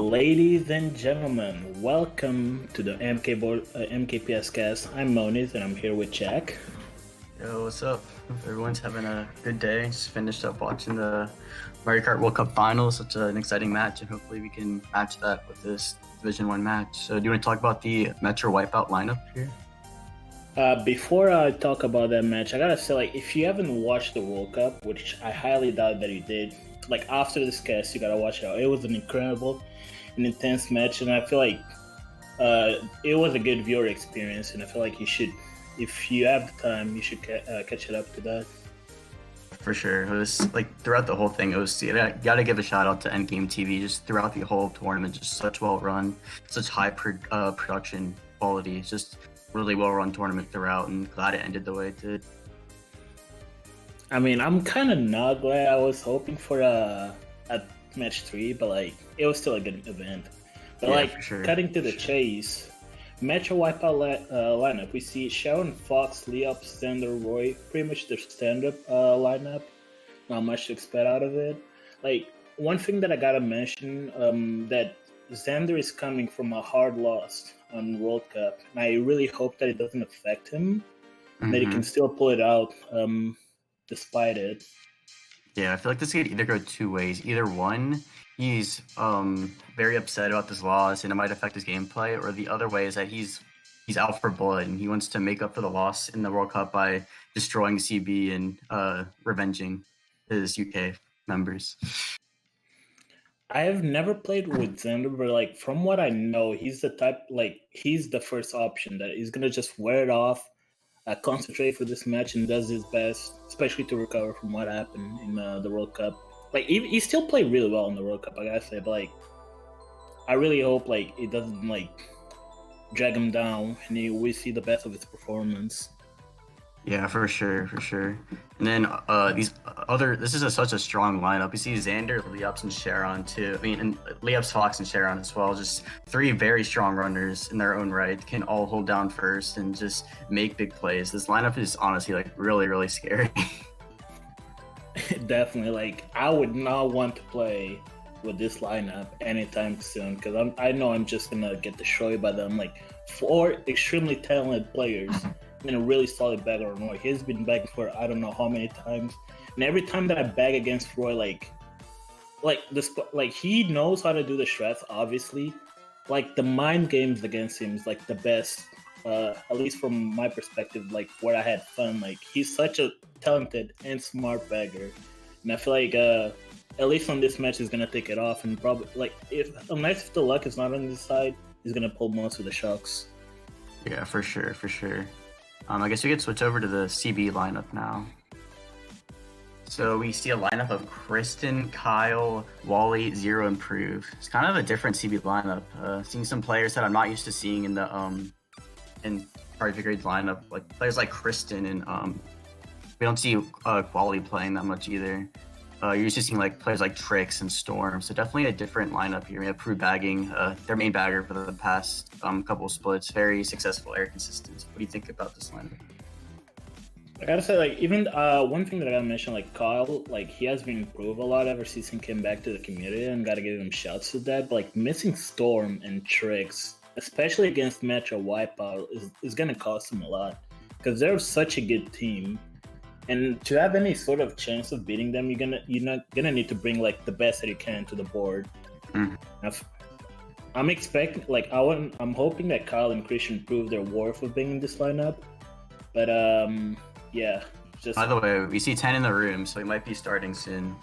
Ladies and gentlemen, welcome to the MKPS cast. I'm Monyz and I'm here with Jack. Yo, what's up? Hope everyone's having a good day. Just finished up watching the Mario Kart World Cup Finals. Such an exciting match, and hopefully we can match that with this Division 1 match. So do you want to talk about the Metro Wipeout lineup here? Before I talk about that match, I gotta say, if you haven't watched the World Cup, which I highly doubt that you did, after this cast, you gotta watch it out. It was an incredible and intense match, and I feel like it was a good viewer experience, and I feel like you should, if you have the time, you should catch it up to that. For sure. It was throughout the whole thing, it was, you gotta give a shout out to Endgame TV, just throughout the whole tournament, just such well run, such high production quality, just really well run tournament throughout, and glad it ended the way it did. I mean, I'm kind of not glad. I was hoping for a match 3, but it was still a good event. But for sure. Cutting to the chase, Metro Wipeout lineup, we see Sharon, Fox, Leop, Xander, Roy, pretty much their stand-up lineup. Not much to expect out of it. One thing that I gotta mention, that Xander is coming from a hard loss on World Cup, and I really hope that it doesn't affect him, that he can still pull it out despite it. Yeah, I feel like this could either go two ways. Either one, he's very upset about this loss and it might affect his gameplay, or the other way is that he's out for blood and he wants to make up for the loss in the World Cup by destroying CB and revenging his UK members. I have never played with Xander, but from what I know, he's the type, he's the first option that he's gonna just wear it off, concentrate for this match, and does his best, especially to recover from what happened in the World Cup. He still played really well in the World Cup, I gotta say, but I really hope it doesn't drag him down and we see the best of his performance. Yeah, for sure. And then this is such a strong lineup. You see Xander, Leops, and Sharon too. I mean, and Leops, Fox, and Sharon as well. Just three very strong runners in their own right. Can all hold down first and just make big plays. This lineup is honestly really, really scary. Definitely. I would not want to play with this lineup anytime soon because I know I'm just gonna get destroyed by them. Four extremely talented players. And a really solid bagger on Roy. He's been bagging for I don't know how many times, and every time that I bag against Roy, he knows how to do the strats. Obviously, the mind games against him is the best, at least from my perspective. Where I had fun. He's such a talented and smart bagger, and I feel at least on this match he's gonna take it off, and probably if the luck is not on his side, he's gonna pull most of the shocks. Yeah, for sure. I guess we could switch over to the CB lineup now. So we see a lineup of Kristen, Kyle, Wally, Zero, and Prove. It's kind of a different CB lineup. Seeing some players that I'm not used to seeing in the in Brigade's lineup, players like Kristen, and we don't see Quality playing that much either. You're used to seeing players like Trix and Storm, so definitely a different lineup here. We have Prue bagging, their main bagger for the past couple of splits, very successful air consistency. What do you think about this lineup? I gotta say, even one thing that I gotta mention, Kyle, he has been improved a lot ever since he came back to the community, and gotta give him shouts to that. But missing Storm and Trix, especially against Metro Wipeout, is gonna cost him a lot because they're such a good team. And to have any sort of chance of beating them, you're not gonna need to bring the best that you can to the board. I'm expecting I'm hoping that Kyle and Christian prove their worth of being in this lineup. But yeah. By the way, we see 10 in the room, so he might be starting soon.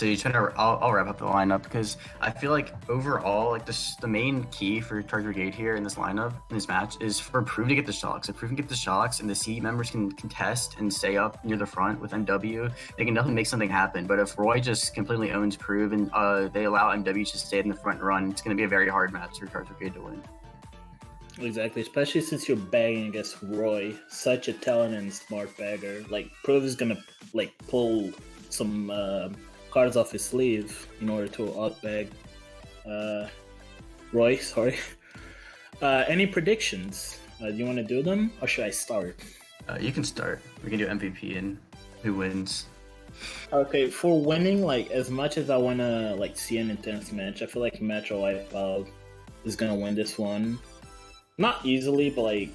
I'll wrap up the lineup because I feel overall, the main key for Brigade here in this lineup, in this match, is for Prove to get the shocks. If Prove can get the shocks and the C members can contest and stay up near the front with MW, they can definitely make something happen. But if Roy just completely owns Prove and they allow MW to stay in the front run, it's going to be a very hard match for Brigade to win. Exactly, especially since you're bagging against Roy, such a talented and smart bagger. Prove is going to pull some cards off his sleeve in order to outbag Roy. Sorry. Any predictions? Do you want to do them, or should I start? You can start. We can do MVP and who wins. Okay, for winning, like as much as I wanna like see an intense match, I feel like Metro Wipeout is gonna win this one. Not easily, but like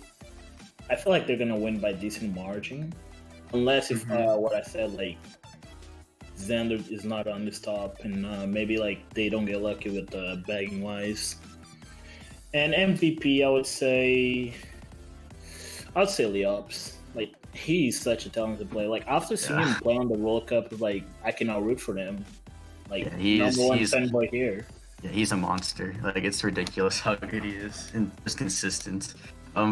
I feel like they're gonna win by decent margin. Unless if what I said, like Xander is not on this top, and maybe like they don't get lucky with the bagging wise. And MVP, I'd say Leops. Like he's such a talented player. Like after seeing him play on the World Cup, like I cannot root for them. Like number one fanboy here. Yeah, he's a monster. Like it's ridiculous how good he is and just consistent.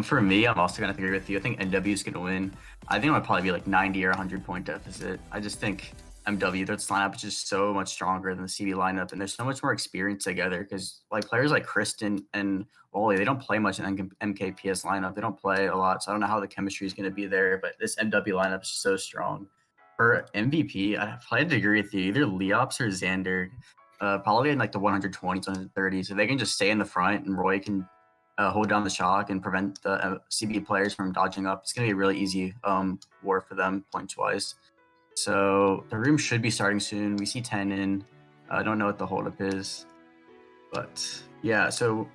For me, I'm also gonna agree with you. I think NW is gonna win. I think it would probably be like 90 or 100 point deficit. I just think MW, their lineup is just so much stronger than the CB lineup, and there's so much more experience together. Because like players like Kristen and Wally, they don't play much in MKPS lineup. They don't play a lot, so I don't know how the chemistry is gonna be there. But this MW lineup is so strong. For MVP, I probably have to agree with you. Either Leops or Xander. Probably in like the 120s, 130s. So they can just stay in the front, and Roy can hold down the shock and prevent the CB players from dodging up. It's going to be a really easy war for them points-wise. So the room should be starting soon. We see 10 in. I don't know what the holdup is. But yeah, so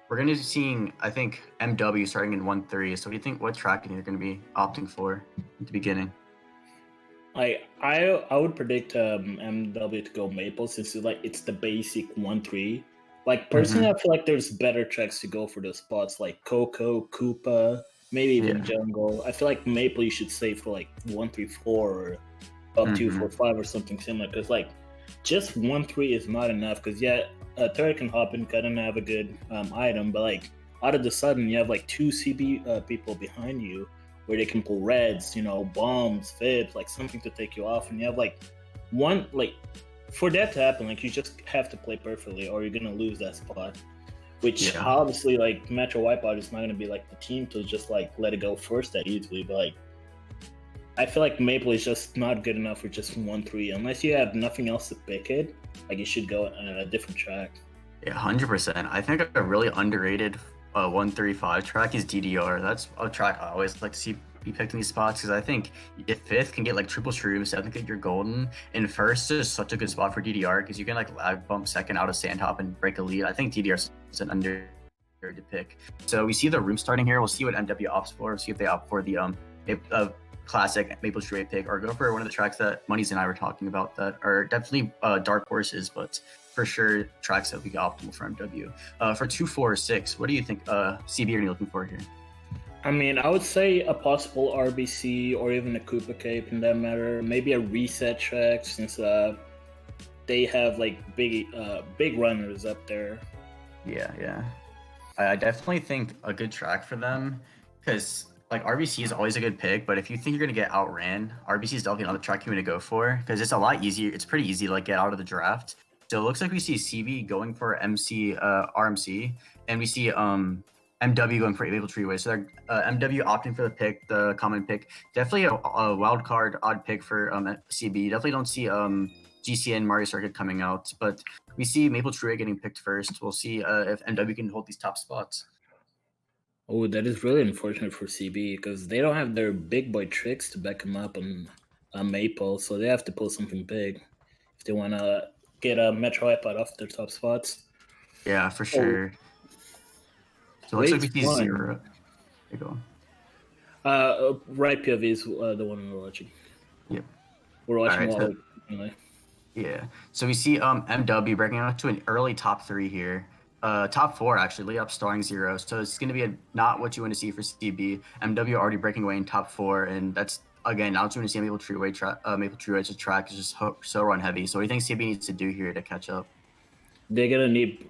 we're going to be seeing, I think, MW starting in 1-3. So what do you think, what track are you going to be opting for at the beginning? I would predict MW to go Maple since it's the basic 1-3. Like personally, I feel like there's better tracks to go for those spots like Coco, Koopa, maybe even Jungle. I feel like Maple you should save for like 1-3-4 or up 2-4-5 or something similar because like just 1-3 is not enough because Turret can hop in, couldn't have a good item, but like out of the sudden you have like two CB people behind you where they can pull reds, bombs, fibs, like something to take you off, and you have like one like. For that to happen, like you just have to play perfectly, or you're gonna lose that spot. Which obviously, like Metro Wipeout is not gonna be like the team to just like let it go first that easily. But like, I feel like Maple is just not good enough for just 1-3. Unless you have nothing else to pick it, like you should go on a different track. Yeah, 100%. I think a really underrated 1-3-5 track is DDR. That's a track I always like to see be picked in these spots because I think if fifth can get like triple shrooms, I think you're golden. And first is such a good spot for DDR because you can like lag bump second out of sandhop and break a lead. I think DDR is an underrated pick. So we see the room starting here. We'll see what MW opts for. We'll see if they opt for the classic Maple Treeway pick or go for one of the tracks that Monyz and I were talking about that are definitely dark horses, but for sure tracks that we get optimal for MW. For 2, 4, or 6, what do you think CB are you looking for here? I mean, I would say a possible RBC or even a Koopa Cape in that matter. Maybe a reset track since they have like big runners up there. Yeah. I definitely think a good track for them because like RBC is always a good pick, but if you think you're gonna get outran, RBC is definitely another track you want to go for because it's a lot easier. It's pretty easy to like get out of the draft. So it looks like we see CB going for RMC, and we see MW going for Maple Treeway. So they're MW opting for the pick, the common pick. Definitely a wild card, odd pick for CB. You definitely don't see GCN Mario Circuit coming out, but we see Maple Treeway getting picked first. We'll see if MW can hold these top spots. Oh, that is really unfortunate for CB because they don't have their big boy tricks to back them up on Maple, so they have to pull something big if they want to get a Metro Wipeout off their top spots. Yeah, for sure. So it looks like we see 0. There you go. Right POV is the one we're watching. Yep. We're watching all anyway. Yeah. So we see MW breaking out to an early top 3 here. Top 4 actually, Leops starting 0. So it's going to be not what you want to see for CB. MW already breaking away in top 4, and that's again not what you want to see. Maple Treeway's track is just so run heavy. So what do you think CB needs to do here to catch up? They're gonna need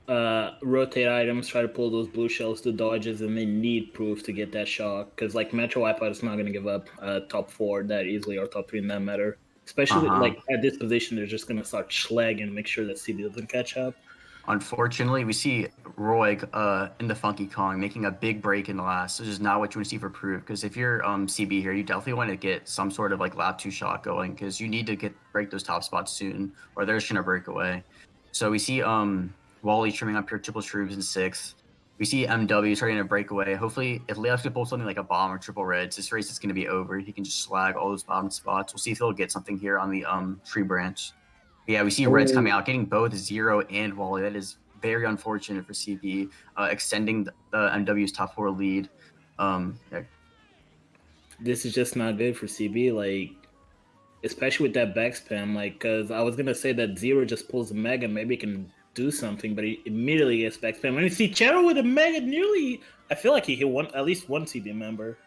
rotate items, try to pull those blue shells to dodges, and they need proof to get that shock. Because like Metro Wipeout is not gonna give up top 4 that easily or top 3 in that matter. Especially like at this position, they're just gonna start schlagging and make sure that CB doesn't catch up. Unfortunately, we see Roy in the Funky Kong making a big break in the last. This is not what you want to see for proof. Because if you're CB here, you definitely want to get some sort of like lap 2 shot going because you need to break those top spots soon, or they're just gonna break away. So we see Wally trimming up here triple shrooms in 6th. We see MW starting to break away. Hopefully, if Leops can pull something like a bomb or triple reds, this race is going to be over. He can just slag all those bottom spots. We'll see if he'll get something here on the tree branch. But yeah, we see reds coming out, getting both Zero and Wally. That is very unfortunate for CB, extending the MW's top 4 lead. Yeah. This is just not good for CB, like, especially with that back spam, like, because I was going to say that Zero just pulls a Mega, maybe he can do something, but he immediately gets back spam. And you see Chero with a Mega nearly, I feel like he hit at least one CB member.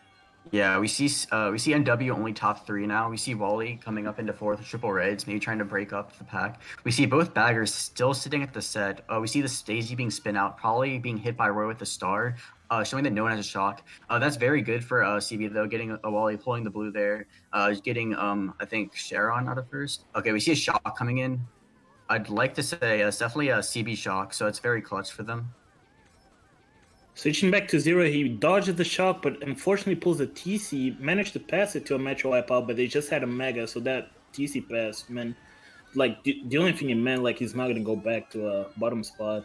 Yeah, we see NW only top 3 now. We see Wally coming up into 4th with triple reds, maybe trying to break up the pack. We see both baggers still sitting at the set. We see the Stacey being spin out, probably being hit by Roy with a star, showing that no one has a shock. That's very good for CB though, getting a Wally pulling the blue there. Getting I think Sharon out of first. Okay, we see a shock coming in. I'd like to say it's definitely a CB shock, so it's very clutch for them. Switching back to Zero, he dodges the shock, but unfortunately pulls a TC, managed to pass it to a Metro Wipeout, but they just had a Mega, so that TC pass meant, like, the only thing it meant, like, he's not going to go back to a bottom spot.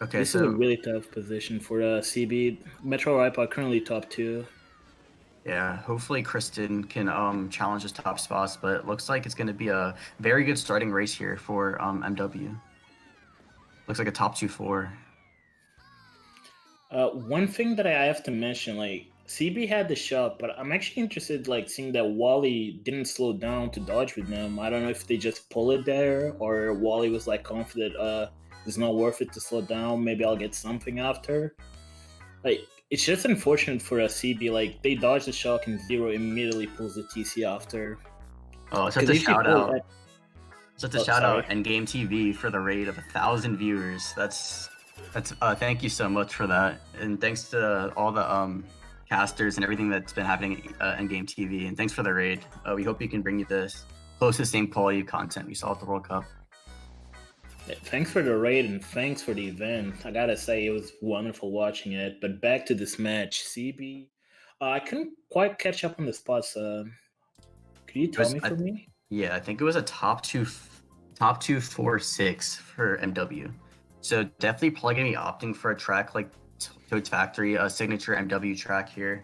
Okay, this is a really tough position for CB. Metro Wipeout currently top 2. Yeah, hopefully Kristen can challenge his top spots, but it looks like it's going to be a very good starting race here for MW. Looks like a top 2-4. One thing that I have to mention, like, CB had the shot, but I'm actually interested, like, seeing that Wally didn't slow down to dodge with them. I don't know if they just pull it there, or Wally was, like, confident, it's not worth it to slow down. Maybe I'll get something after. Like, it's just unfortunate for a CB. Like, they dodge the shock and Zero immediately pulls the TC after. Oh, such a shout out. Such a shout out Endgame TV for the raid of 1,000 viewers. That's thank you so much for that, and thanks to all the casters and everything that's been happening in Game TV, and thanks for the raid. We hope you can bring you this close to the same quality of content we saw at the World Cup. Thanks for the raid and thanks for the event. I gotta say it was wonderful watching it. But back to this match, CB. I couldn't quite catch up on the spots. Could you tell me for me? Yeah, I think it was a top 2-4-6 for MW. So definitely probably gonna be opting for a track like Toad's Factory, a signature MW track here.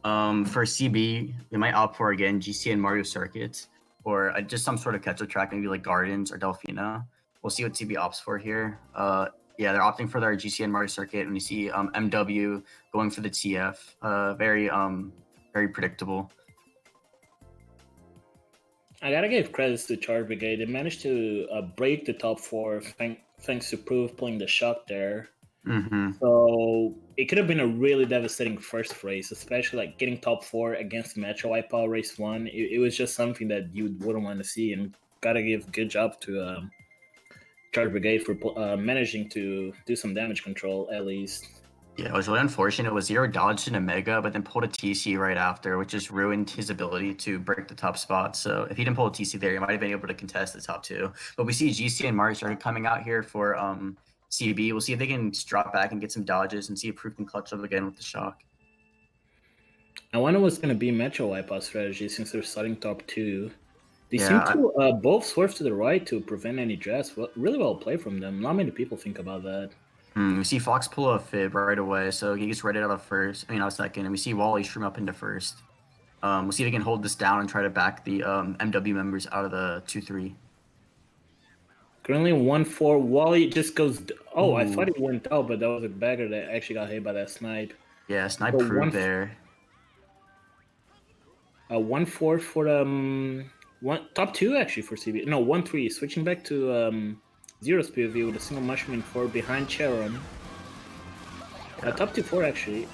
For CB, we might opt for again GC and Mario Circuit, or just some sort of catch-up track, maybe like Gardens or Delfino. We'll see what CB opts for here. Yeah, they're opting for their GC and Mario Circuit, and you see MW going for the TF. Very predictable. I gotta give credits to Charge Brigade. They managed to break the top 4 thanks to Proof pulling the shot there. Mm-hmm. So it could have been a really devastating first race, especially like getting top 4 against Metro Wipeout race 1. It was just something that you wouldn't want to see, and gotta give good job to Charge Brigade for managing to do some damage control at least. Yeah, it was really unfortunate. It was Zero dodged in a Mega, but then pulled a TC right after, which just ruined his ability to break the top spot. So if he didn't pull a TC there, he might have been able to contest the top 2. But we see GC and Mario started coming out here for CB. We'll see if they can drop back and get some dodges and see if Proof can clutch up again with the shock. I wonder what's going to be Metro Wipeout strategy since they're starting top 2. They seem to both swerve to the right to prevent any drafts. Really well played from them. Not many people think about that. We see Fox pull a fib right away, so he gets redded out of second, and we see Wally shroom up into first. We'll see if he can hold this down and try to back the MW members out of the 2-3. Currently 1-4. Wally just goes. Oh, ooh. I thought he went out, but that was a bagger that actually got hit by that snipe. Yeah, snipe Proof there. 1-4 for top 2 actually for CB. No, 1-3. Switching back to Zero's POV with a single mushroom in 4 behind Charon. Top 2-4 actually.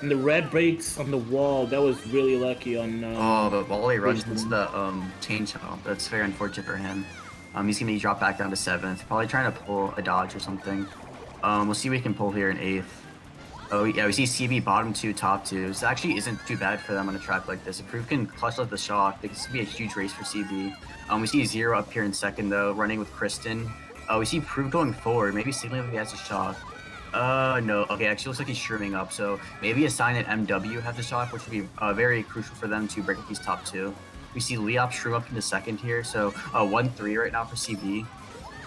And the red breaks on the wall. That was really lucky on. But Wally rushed into the chain chomp. That's very unfortunate for him. He's gonna be dropped back down to 7th. Probably trying to pull a dodge or something. We'll see what he can pull here in 8th. Oh yeah, we see CB bottom 2, top 2. This actually isn't too bad for them on a track like this. If Proof can clutch up the shock, this could be a huge race for CB. We see Zero up here in 2nd though, running with Kristen. We see Proof going forward, maybe signaling he has a shock. No, okay, actually looks like he's shrooming up, so maybe a sign that MW has the shock, which would be very crucial for them to break up these top 2. We see Leop shroom up into 2nd here, so 1-3 right now for CB.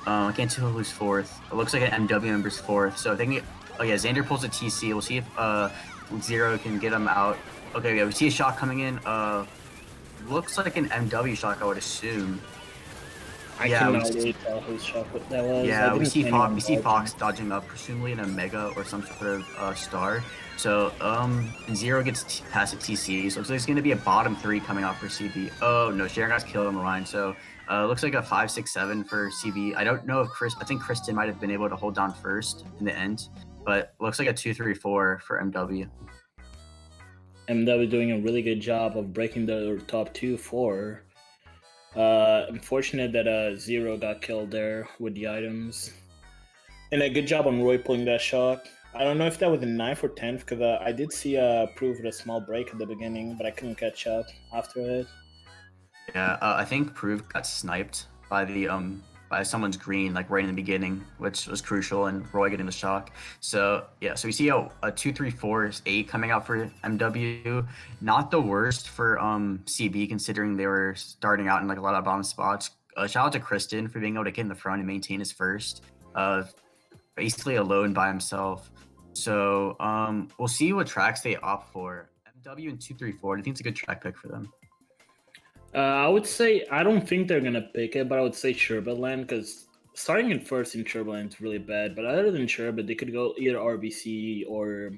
I can't tell who's fourth. It looks like an MW member's fourth. So I think, oh yeah, Xander pulls a TC. We'll see if Zero can get him out. Okay, yeah, we see a shot coming in. Looks like an MW shot, I would assume. I cannot really tell whose shot that was. Yeah, we see Fox. We see Fox dodging up, presumably in a Mega or some sort of star. So Zero gets past a TC. So looks like it's gonna be a bottom 3 coming out for CB. Oh no, Sharon got killed on the line. So looks like a 5-6-7 for CB. I don't know if I think Kristen might have been able to hold down first in the end, but looks like a 2-3-4 for MW. MW doing a really good job of breaking the top 2-4. Unfortunate that Zero got killed there with the items. And a good job on Roy pulling that shot. I don't know if that was the 9th or 10th, because I did see Proof with a small break at the beginning, but I couldn't catch up after it. Yeah, I think Proof got sniped by the by someone's green, like right in the beginning, which was crucial, and Roy getting the shock. So yeah, so we see a 2-3-4-8 coming out for MW. Not the worst for CB, considering they were starting out in like a lot of bottom spots. Shout out to Kristen for being able to get in the front and maintain his first. Basically alone by himself. So we'll see what tracks they opt for. MW and 2-3-4. I think it's a good track pick for them. I would say I don't think they're gonna pick it, but I would say Sherbetland, because starting in first in Sherbetland is really bad. But other than Sherbet, they could go either RBC or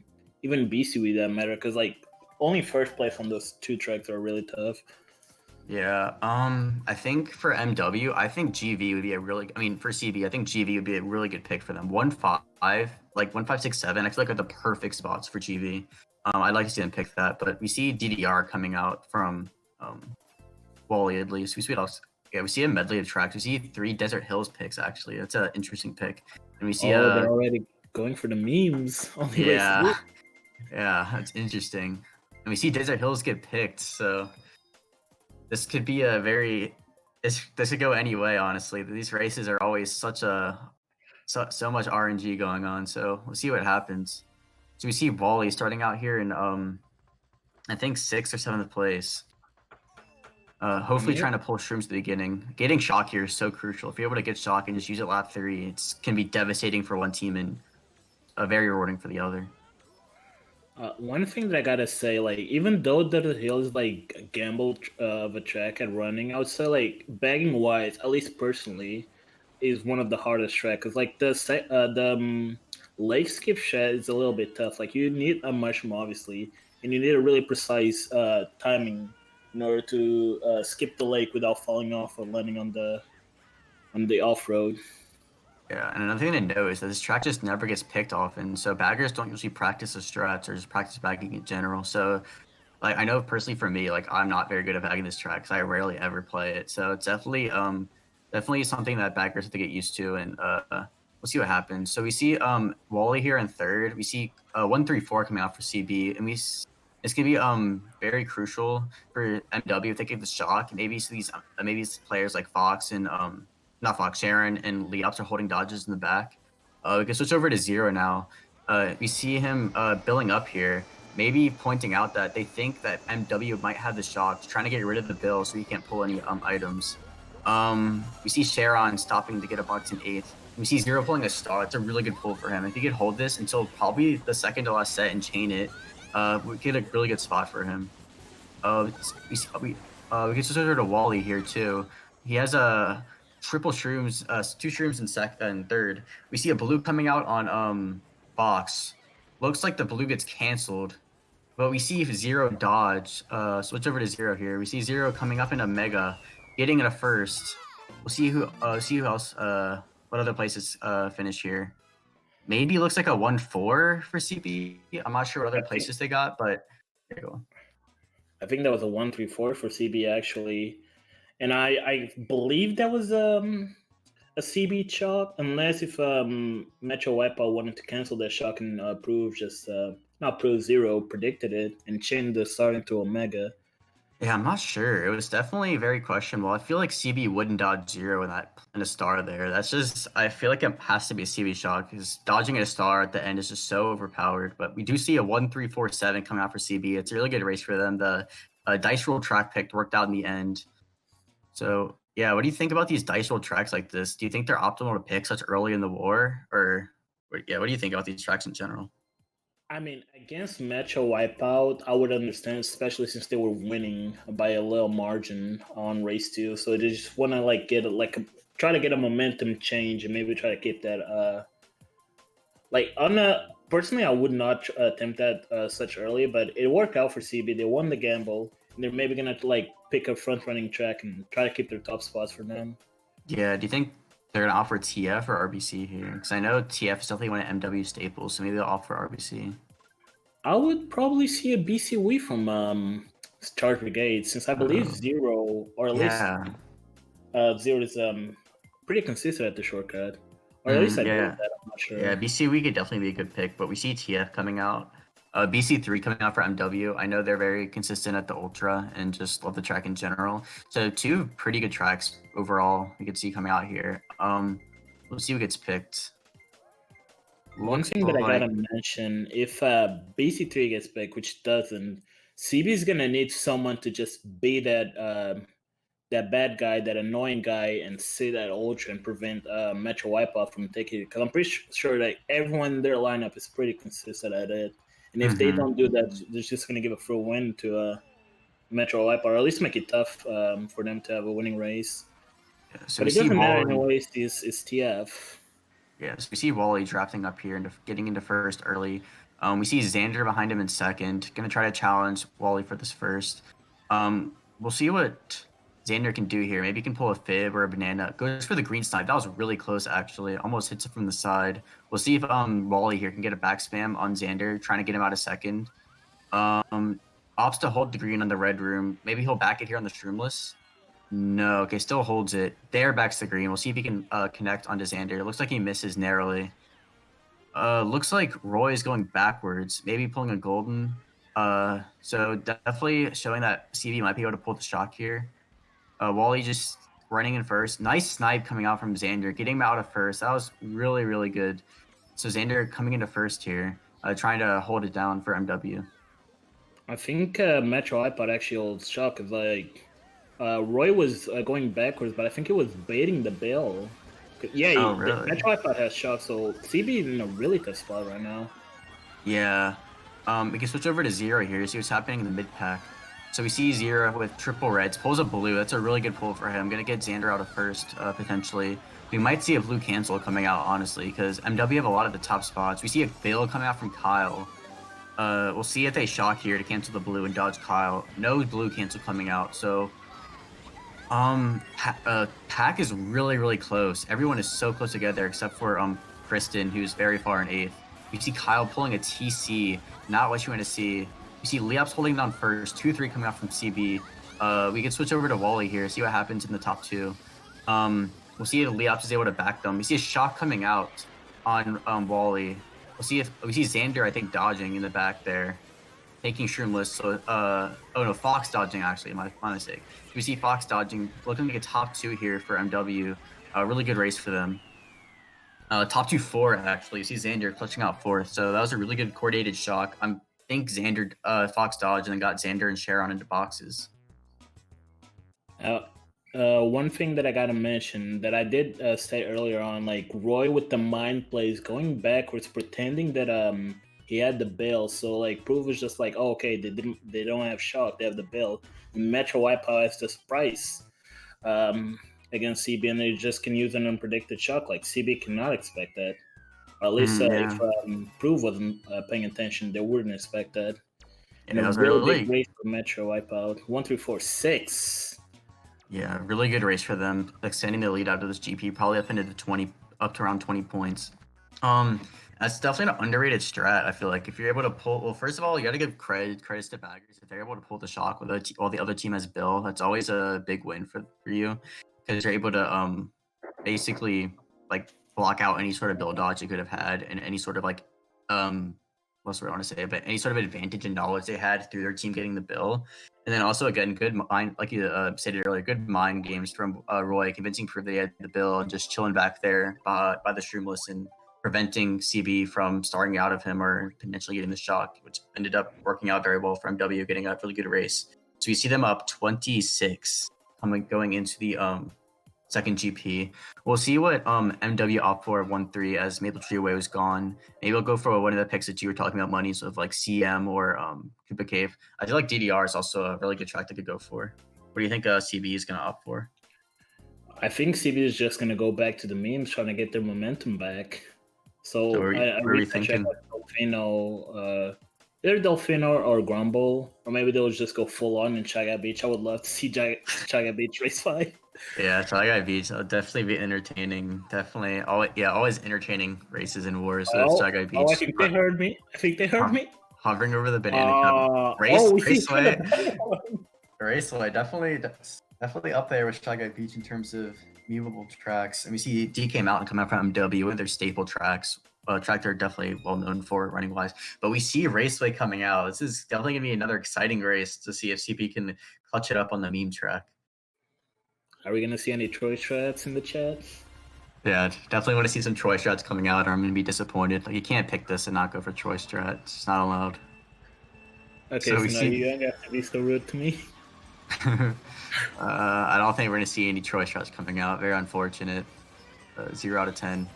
even BC with that matter, because like only first place on those 2 tracks are really tough. Yeah, I think for MW, I think GV would be a really, for CB, I think GV would be a really good pick for them. 1-5, like 1-5-6-7, I feel like are the perfect spots for GV. I'd like to see them pick that, but we see DDR coming out from Wally at least. We see what else? Yeah, we see a medley of tracks. We see 3 Desert Hills picks actually. That's an interesting pick. And we see they're already going for the memes. Yeah, that's interesting. And we see Desert Hills get picked, so this could be a very this could go any way, honestly. These races are always so much RNG going on, so we'll see what happens. So we see Wally starting out here in I think 6th or 7th place. Hopefully trying to pull shrooms at the beginning. Getting shock here is so crucial. If you're able to get shock and just use it lap 3, it can be devastating for one team and very rewarding for the other. One thing that I gotta say, like, even though Desert Hill is like a gamble of a track at running, I would say like bagging wise, at least personally, is one of the hardest tracks. Cause like the lake skip shed is a little bit tough. Like you need a mushroom obviously, and you need a really precise timing in order to skip the lake without falling off or landing on the off road. Yeah, and another thing to know is that this track just never gets picked often, so baggers don't usually practice the strats or just practice bagging in general. So, like, I know personally for me, like, I'm not very good at bagging this track because I rarely ever play it. So it's definitely something that baggers have to get used to, and we'll see what happens. So we see Wally here in 3rd. We see 1-3-4 coming out for CB, and it's gonna be very crucial for MW if they get the shock. Maybe these players like Fox and not Fox, Sharon and Leops are holding dodges in the back. We can switch over to Zero now. We see him billing up here, maybe pointing out that they think that MW might have the shock, trying to get rid of the bill so he can't pull any items. We see Sharon stopping to get a box in 8th. We see Zero pulling a star. It's a really good pull for him. If he could hold this until probably the second to last set and chain it, we get a really good spot for him. We can switch over to Wally here too. He has a triple shrooms, 2 shrooms in 3rd. We see a blue coming out on box. Looks like the blue gets canceled, but we see Zero dodge. Switch over to Zero here. We see Zero coming up in a mega, getting in a first. We'll see who else. What other places finish here? Maybe it looks like a 1-4 for CB. I'm not sure what other places they got, but there you go. I think that was a 1-3-4 for CB actually. And I believe that was a CB shock, unless if Metro Wipeout wanted to cancel that shock and prove Zero predicted it and changed the start into Omega. Yeah, I'm not sure. It was definitely very questionable. I feel like CB wouldn't dodge Zero in a star there. That's just, I feel like it has to be a CB shock because dodging a star at the end is just so overpowered. But we do see a 1-3-4-7 coming out for CB. It's a really good race for them. The dice roll track pick worked out in the end. So Yeah, what do you think about these dice roll tracks like this? Do you think they're optimal to pick such early in the war, or yeah, what do you think about these tracks in general? I mean, against Metro Wipeout, I would understand, especially since they were winning by a little margin on race two. So they just want to like get try to get a momentum change and maybe try to keep that. Like on a personally, I would not attempt that such early, but it worked out for CB. They won the gamble, and they're maybe gonna like pick a front running track and try to keep their top spots for them. Yeah, do you think they're gonna offer TF or RBC here? Because I know TF is definitely one of MW staples, so maybe they'll offer RBC. I would probably see a BCW from Charge Brigade, since I believe Zero, or at least Yeah, Zero is pretty consistent at the shortcut, or at least I believe yeah, that. I'm not sure. yeah. BC could definitely be a good pick, but we see TF coming out. BC3 coming out for MW. I know they're very consistent at the Ultra and just love the track in general. So two pretty good tracks overall we could see coming out here. We'll see who gets picked. One thing that I gotta mention, if BC3 gets picked, which doesn't, CB is gonna need someone to just be that bad guy, that annoying guy, and sit at Ultra and prevent Metro Wipeout from taking it. Because I'm pretty sure that everyone in their lineup is pretty consistent at it. And if they don't do that, they're just gonna give a full win to Metro Wipeout, or at least make it tough for them to have a winning race. Yeah, so But it doesn't matter anyways. It's TF. Yeah, so we see Wally drafting up here and getting into first early. We see Xander behind him in second, going to try to challenge Wally for this first. We'll see what Xander can do here. Maybe he can pull a fib or a banana. Goes for the green snipe. That was really close, actually. Almost hits it from the side. We'll see if Wally here can get a back spam on Xander, trying to get him out of second. Opts to hold the green on the red room. Maybe he'll back it here on the Shroomless. No, okay, still holds it. There backs the green. We'll see if he can connect onto Xander. It looks like he misses narrowly. Looks like Roy is going backwards, maybe pulling a golden. So definitely showing that CV might be able to pull the shock here. Wally just running in first. Nice snipe coming out from Xander, getting him out of first. That was really, really good. So Xander coming into first here, trying to hold it down for MW. I think Metro iPod actually holds shock, because like Roy was going backwards, but I think he was baiting the bill. Yeah, really? Metro iPod has shock, so CB is in a really tough spot right now. Yeah. We can switch over to Zero here to see what's happening in the mid pack. So we see Zero with triple reds, pulls a blue. That's a really good pull for him. Gonna get Xander out of first, potentially. We might see a blue cancel coming out, honestly, because MW have a lot of the top spots. We see a Bill coming out from Kyle. We'll see if they shock here to cancel the blue and dodge Kyle. No blue cancel coming out, so pack is really, really close. Everyone is so close together except for Kristen, who's very far in 8th. You see Kyle pulling a TC, not what you want to see. You see Leops holding down first, 2-3 coming out from CB. We can switch over to Wally here, see what happens in the top 2. We'll see if Leops is able to back them. We see a shock coming out on Wally. We'll see if we see Xander, I think, dodging in the back there, taking Shroomless. So, oh no, Fox dodging actually. My mistake. We see Fox dodging, looking like a top 2 here for MW. A really good race for them. Top 2 4 actually. You see Xander clutching out 4th. So that was a really good coordinated shock. I think Xander, Fox dodged and then got Xander and Sharon into boxes. One thing that I gotta mention that I did say earlier on, like Roy with the mind plays going backwards, pretending that he had the bill. So like Proof was just like, oh, okay, they don't have shock, they have the bill. And Metro Wipeout has the price against CB, and they just can use an unpredicted shock. Like CB cannot expect that. Or at least if Proof wasn't paying attention, they wouldn't expect that. And Yeah, a really big race for Metro Wipeout. 1, 3, 4, 6. Yeah, really good race for them, extending the lead out of this GP, probably up into up to around 20 points. That's definitely an underrated strat. I feel like if you're able to pull, well, first of all, you got to give credits to baggers if they're able to pull the shock while the other team has Bill. That's always a big win for you, because you're able to basically like block out any sort of Bill dodge you could have had, and any sort of like what's what I want to say, but any sort of advantage and knowledge they had through their team getting the Bill. And then also, again, good mind, like you said it earlier, good mind games from Roy, convincing Proof they had the Bill and just chilling back there by the Shroomless and preventing CB from starting out of him or potentially getting the shock, which ended up working out very well for MW, getting a really good race. So you see them up 26 going into the second GP. We'll see what MW opt for 1-3 as Maple Treeway was gone. Maybe we'll go for one of the picks that you were talking about, Monyz, of like CM or Koopa Cave. I feel like DDR is also a really good track to go for. What do you think CB is going to opt for? I think CB is just going to go back to the memes, trying to get their momentum back. So what are we thinking? Delfino, either Delfino or Grumble, or maybe they'll just go full on in Chaga Beach. I would love to see Chaga Beach race 5. Yeah, Chaga Beach will definitely be entertaining. Definitely, always entertaining races and wars with Chaga Beach. Oh, I think they heard me. Hovering over the banana cup. Raceway. Raceway, definitely up there with Chaga Beach in terms of movable tracks. And we see DK Mountain come out from MW and their staple tracks. Track they're definitely well known for running wise. But we see Raceway coming out. This is definitely gonna be another exciting race to see if CP can clutch it up on the meme track. Are we gonna see any Troy strats in the chat? Yeah, definitely want to see some Troy strats coming out, or I'm gonna be disappointed. Like, you can't pick this and not go for Troy strat. It's not allowed. Okay, so now you have to be so rude to me. I don't think we're gonna see any Troy strats coming out. Very unfortunate. 0 out of 10.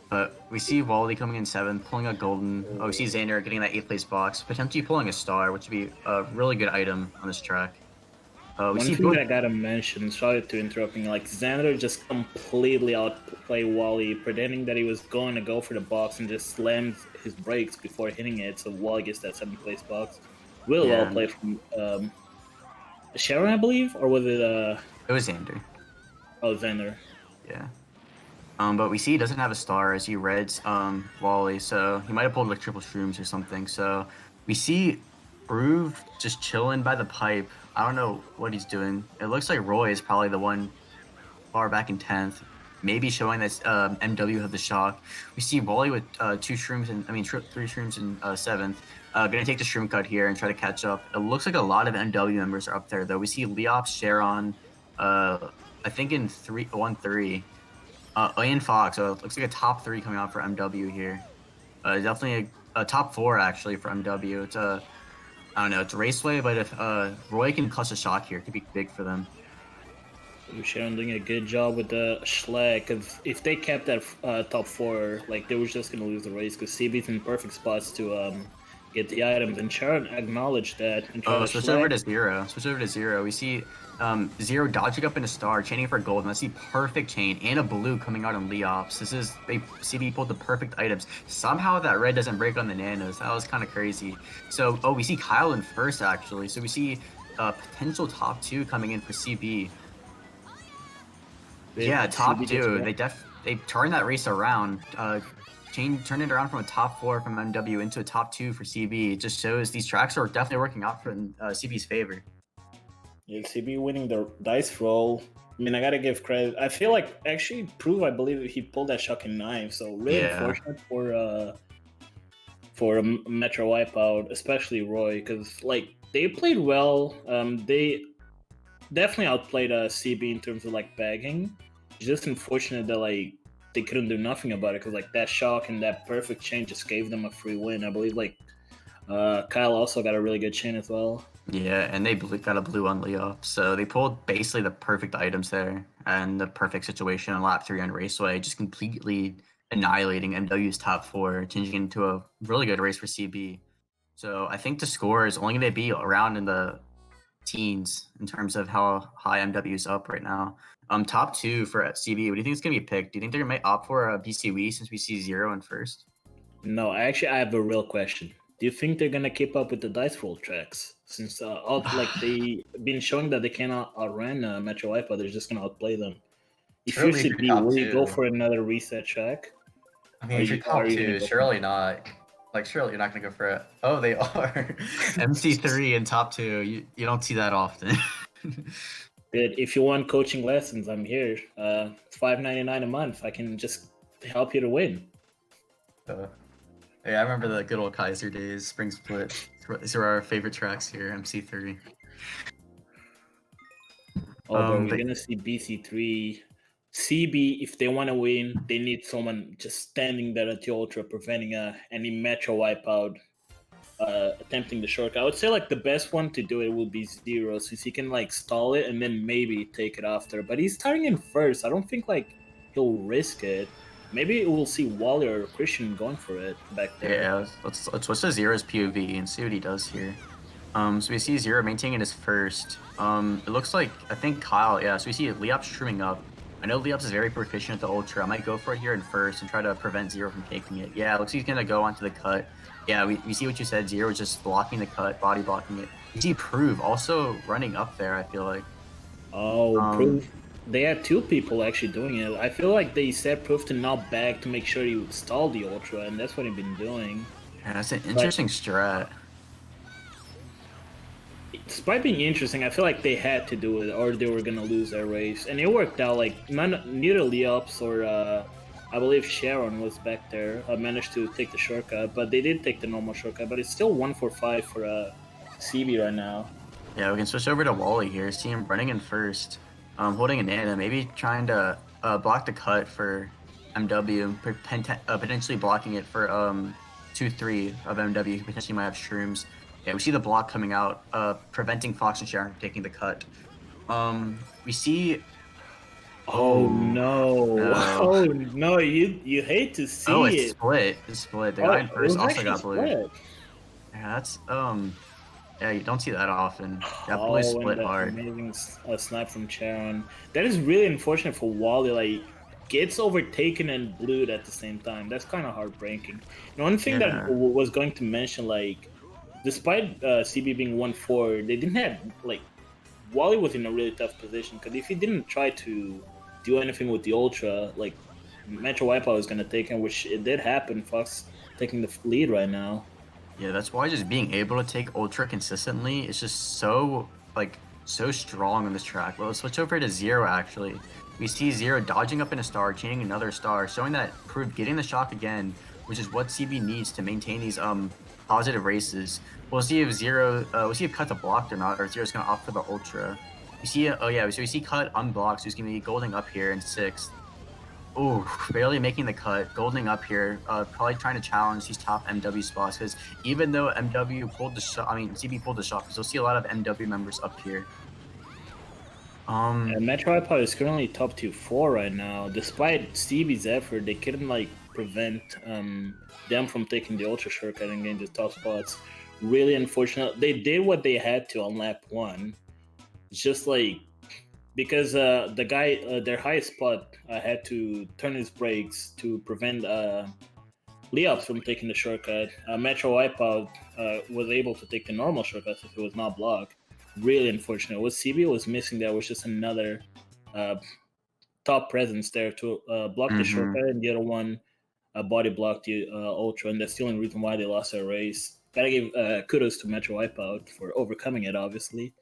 But we see Wally coming in 7th, pulling a golden. Oh, we see Xander getting that 8th place box, potentially pulling a star, which would be a really good item on this track. One thing that I gotta mention, sorry to interrupting, like Xander just completely outplayed Wally, pretending that he was going to go for the box and just slammed his brakes before hitting it, so Wally gets that 7th place box. Really well played from Sharon, I believe, or was it? It was Xander. Oh, Xander. Yeah. But we see he doesn't have a star as he reds Wally, so he might have pulled like triple shrooms or something. So we see Groove just chilling by the pipe. I don't know what he's doing. It looks like Roy is probably the one far back in 10th, maybe showing that MW have the shock. We see Wally with 3 shrooms in 7th. Gonna take the shroom cut here and try to catch up. It looks like a lot of MW members are up there though. We see Leops, Sharon, I think in 1-3. Ian Fox, so it looks like a top 3 coming out for MW here. Definitely a top 4 actually for MW. It's I don't know, it's Raceway, but if Roy can clutch a shock here, it could be big for them. Sharon doing a good job with the Schlag, because if they kept that top 4, like they were just gonna lose the race, because CB's in perfect spots to get the items, and Sharon acknowledged that. And switch over to Zero. We see Zero dodging up in a star, chaining for gold, and that's the perfect chain, and a blue coming out on Leops. CB pulled the perfect items. Somehow that red doesn't break on the nanos. That was kind of crazy. So, we see Kyle in first, actually. So we see potential top 2 coming in for CB. Yeah, top 2. They turned that race around. Turn it around from a top 4 from MW into a top 2 for CB. It just shows these tracks are definitely working out for CB's favor. Yeah, CB winning the dice roll. I mean, I gotta give credit. I feel like actually Prove, I believe he pulled that shocking 9. So really unfortunate for a Metro Wipeout, especially Roy, because like they played well. They definitely outplayed CB in terms of like bagging. It's just unfortunate that like they couldn't do nothing about it, because like that shock and that perfect chain just gave them a free win. I believe like Kyle also got a really good chain as well. Yeah, and they got a blue on Leo, so they pulled basically the perfect items there and the perfect situation on lap 3 on Raceway, just completely annihilating MW's top 4, changing into a really good race for CB. So I think the score is only going to be around in the teens in terms of how high MW is up right now. Top 2 for CB, what do you think is going to be picked? Do you think they might opt for a BCW since we see Zero in first? No, actually, I have a real question. Do you think they're going to keep up with the dice roll tracks? Since like they've been showing that they cannot outrun Metro Wipeout, they're just going to outplay them. If you're CB, will you go for another reset track? I mean, if you're top 2, surely not. Like, surely you're not going to go for it. Oh, they are. MC3 in top 2. You don't see that often. But if you want coaching lessons, I'm here. $5.99 a month. I can just help you to win. Yeah, I remember the good old Kaiser days, Spring Split. These are our favorite tracks here, MC3. We're going to see BC3. CB, if they want to win, they need someone just standing there at the Ultra, preventing any Metro Wipeout. attempting the shortcut. I would say like the best one to do it would be Zero, since he can like stall it and then maybe take it after. But he's starting in first. I don't think like he'll risk it. Maybe we'll see Wally or Christian going for it back there. Yeah, let's switch to Zero's POV and see what he does here. So we see Zero maintaining his first. It looks like, I think Kyle, yeah, so we see Leops streaming up. I know Leops is very proficient at the Ultra. I might go for it here in first and try to prevent Zero from taking it. Yeah, it looks like he's going to go onto the cut. Yeah, we see what you said. Zero is just blocking the cut, body blocking it. You see Prove also running up there, I feel like. Oh, Prove. They had two people actually doing it. I feel like they set Proof to not back to make sure he would stall the Ultra, and that's what he's been doing. Yeah, that's an interesting strat. Despite being interesting, I feel like they had to do it or they were going to lose their race. And it worked out. Like, neither Leops or I believe Sharon was back there. Managed to take the shortcut, but they did take the normal shortcut. But it's still 1-for-5 for CB right now. Yeah, we can switch over to Wally here. See him running in first. Holding a Nana, maybe trying to block the cut for MW, potentially blocking it for 2-3 of MW, potentially might have shrooms. Yeah, we see the block coming out, preventing Fox and Sharon from taking the cut. We see... Oh no! Oh no! You hate to see it. Oh, it's split. It's split. The guy in first also got blue. Split. Yeah, that's yeah, you don't see that often. That blue split hard. Amazing snipe from Sharon. That is really unfortunate for Wally. Like, gets overtaken and blued at the same time. That's kind of heartbreaking. And one thing that I was going to mention, like, despite CB being 1-4, they didn't have, like, Wally was in a really tough position, because if he didn't try to do anything with the Ultra, like, Metro Wipeout was going to take him, which it did happen. Fox taking the lead right now. Yeah, that's why just being able to take Ultra consistently is just so, like, so strong on this track. Well, let's switch over to Zero, actually. We see Zero dodging up in a star, chaining another star, showing that Proof getting the shock again, which is what CB needs to maintain these positive races. We'll see if we'll see if Cut's blocked or not, or Zero's gonna opt for the Ultra. We see, so we see Cut unblocked, so he's gonna be golding up here in 6th. Ooh, barely making the cut, golding up here, probably trying to challenge these top MW spots, because even though MW pulled the shot, CB pulled the shot, because you'll see a lot of MW members up here. Metro Wipeout is currently top 2-4 right now. Despite CB's effort, they couldn't like prevent them from taking the Ultra shortcut and getting the top spots. Really unfortunate. They did what they had to on lap 1. It's just like, because the guy, their highest spot, had to turn his brakes to prevent Leops from taking the shortcut. Metro Wipeout was able to take the normal shortcut if it was not blocked. Really unfortunate. What CB was missing there was just another top presence there to block the shortcut, and the other one body blocked the Ultra, and that's the only reason why they lost their race. Gotta give kudos to Metro Wipeout for overcoming it, obviously.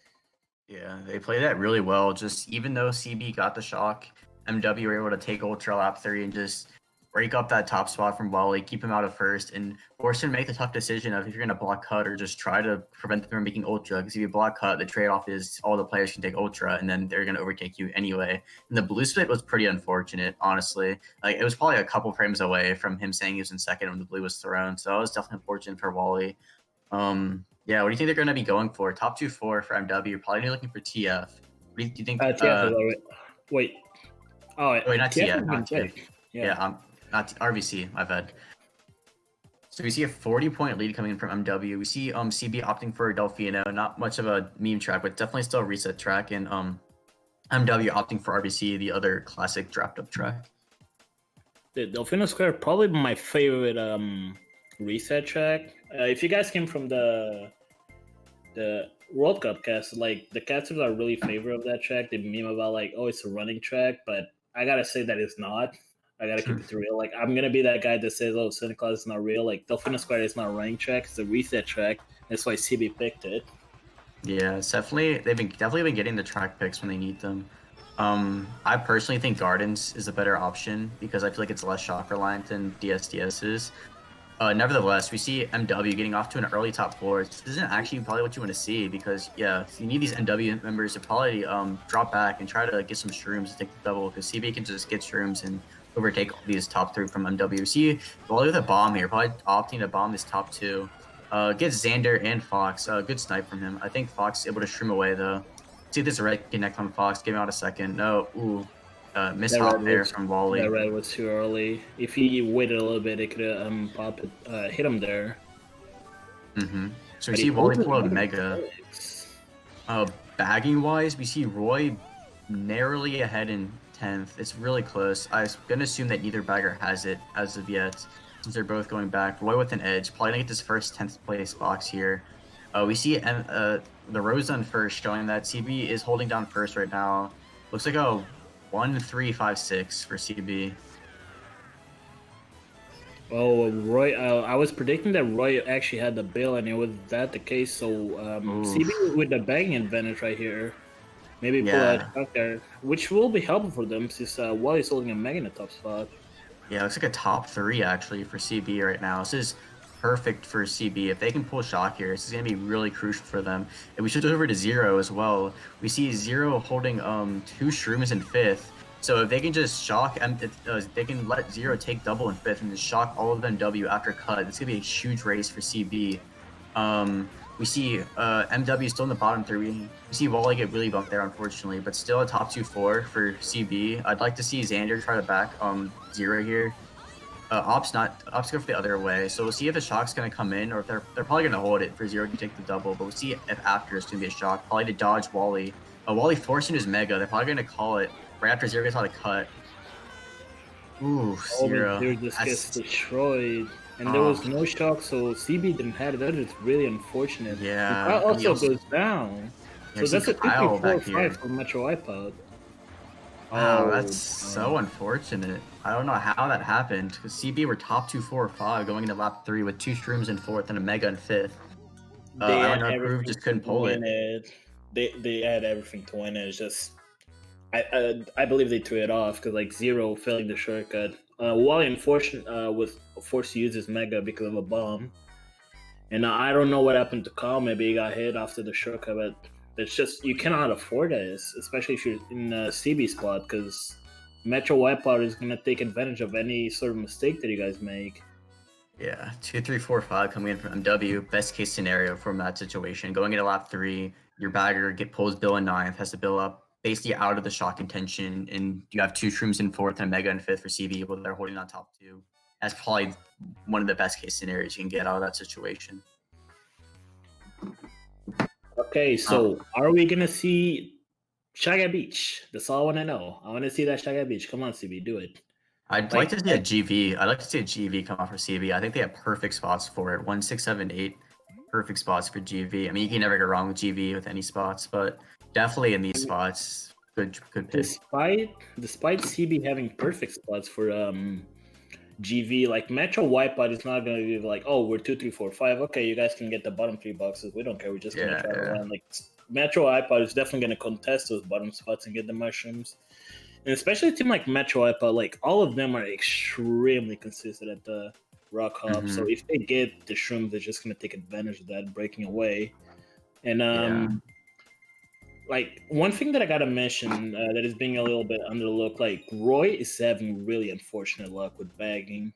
Yeah, they played that really well. Just even though CB got the shock, MW were able to take Ultra lap 3 and just break up that top spot from Wally, keep him out of first, and force him to make the tough decision of if you're going to block cut or just try to prevent them from making Ultra. Because if you block cut, the trade-off is all the players can take Ultra, and then they're going to overtake you anyway. And the blue split was pretty unfortunate, honestly. Like, it was probably a couple frames away from him saying he was in second when the blue was thrown, so that was definitely unfortunate for Wally. Yeah, what do you think they're going to be going for? Top 2-4 for MW, probably looking for TF. What do you think? TF is already... Wait, not TF, not TF. Yeah, not RVC, my bad. So we see a 40-point lead coming in from MW. We see CB opting for Delfino, not much of a meme track, but definitely still a reset track, and MW opting for RVC, the other classic draft up track. The Delfino Square, probably my favorite reset track. If you guys came from the World Cup cast, like, the casters are really favorite of that track. They meme about like, oh, it's a running track, but I gotta say that it's not. I gotta keep it real. Like, I'm gonna be that guy that says, "Oh, Santa Claus is not real." Like, Delfino Square is not a running track; it's a reset track. That's why CB picked it. Yeah, it's definitely they've definitely been getting the track picks when they need them. I personally think Gardens is a better option because I feel like it's less shock reliant than DSDS is. Nevertheless, we see MW getting off to an early top 4. This isn't actually probably what you want to see because, yeah, you need these MW members to probably drop back and try to get some shrooms to take the double because CB can just get shrooms and overtake these top 3 from MW. See, Wally with a bomb here, probably opting to bomb this top 2. Gets Xander and Fox. Good snipe from him. I think Fox able to shroom away though. See this red connect on Fox. Give him out a second. No, ooh, miss hop there from Wally. That red was too early. If he waited a little bit, it could have hit him there. So we see Wally pull out Mega. Bagging wise, we see Roy narrowly ahead in 10th. It's really close. I'm gonna assume that neither bagger has it as of yet, since they're both going back. Roy with an edge, probably gonna get this first 10th place box here. We see the Rose on first, showing that CB is holding down first right now. Looks like a 1-3-5-6 for CB. Oh, Roy! I was predicting that Roy actually had the bill, and it was that the case. So CB with the bagging advantage right here, maybe pull out shot there, which will be helpful for them since Wally's holding a Mega in the top spot. Yeah, it looks like a top 3 actually for CB right now. This is perfect for CB. If they can pull shock here, this is gonna be really crucial for them. And we switch over to Zero as well. We see Zero holding 2 shrooms in 5th. So if they can just shock, they can let Zero take double in 5th and just shock all of them W after cut. It's gonna be a huge race for CB. We see MW still in the bottom 3. We see Wally get really bumped there, unfortunately, but still a top 2-4 for CB. I'd like to see Xander try to back Zero here. Ops go for the other way, so we'll see if the shock's gonna come in, or if they're probably gonna hold it for Zero to take the double. But we'll see if after it's gonna be a shock, probably to dodge Wally. Wally forcing his Mega. They're probably gonna call it right after Zero gets out of cut. Ooh, Zero. Zero just gets destroyed. And there was no shock, so CB didn't have it. That is really unfortunate. Yeah. That also goes down. So that's a 2-4-5 for Metro Wipeout. Wow, that's so unfortunate. I don't know how that happened, because CB were top 2-4-5 going into lap 3 with 2 shrooms in 4th and a Mega in 5th. I don't know, Proof just couldn't pull it. They had everything to win it. It's just I believe they threw it off because like Zero failing the shortcut. Wally unfortunate was forced to use his Mega because of a bomb, and I don't know what happened to Kyle. Maybe he got hit after the shortcut, but it's just you cannot afford this, especially if you're in a CB spot, because Metro Wipeout is gonna take advantage of any sort of mistake that you guys make. Yeah, 2, 3, 4, 5 coming in from MW. Best case scenario from that situation. Going into lap 3, your bagger pulls Bill in 9th, has to build up basically out of the shock contention, and you have 2 shrooms in 4th and a Mega in 5th for CB, but they're holding on top 2. That's probably one of the best case scenarios you can get out of that situation. Okay, so are we gonna see Shaga Beach? That's all I want to know. I want to see that Shaga Beach. Come on, CB, do it. I'd like to see a GV. I'd like to see a GV come out for CB. I think they have perfect spots for it. 1, 6, 7, 8. Perfect spots for GV. I mean, you can never go wrong with GV with any spots, but definitely in these spots, good pick. Despite CB having perfect spots for GV, like Metro Wipeout is not gonna be like, oh, we're 2, 3, 4, 5. Okay, you guys can get the bottom 3 boxes. We don't care. We're just gonna try to run. Like Metro Wipeout is definitely gonna contest those bottom spots and get the mushrooms. And especially a team like Metro Wipeout, like all of them are extremely consistent at the rock hop. So if they get the shrooms, they're just gonna take advantage of that, breaking away. And like one thing that I gotta mention that is being a little bit underlooked, like Roy is having really unfortunate luck with bagging.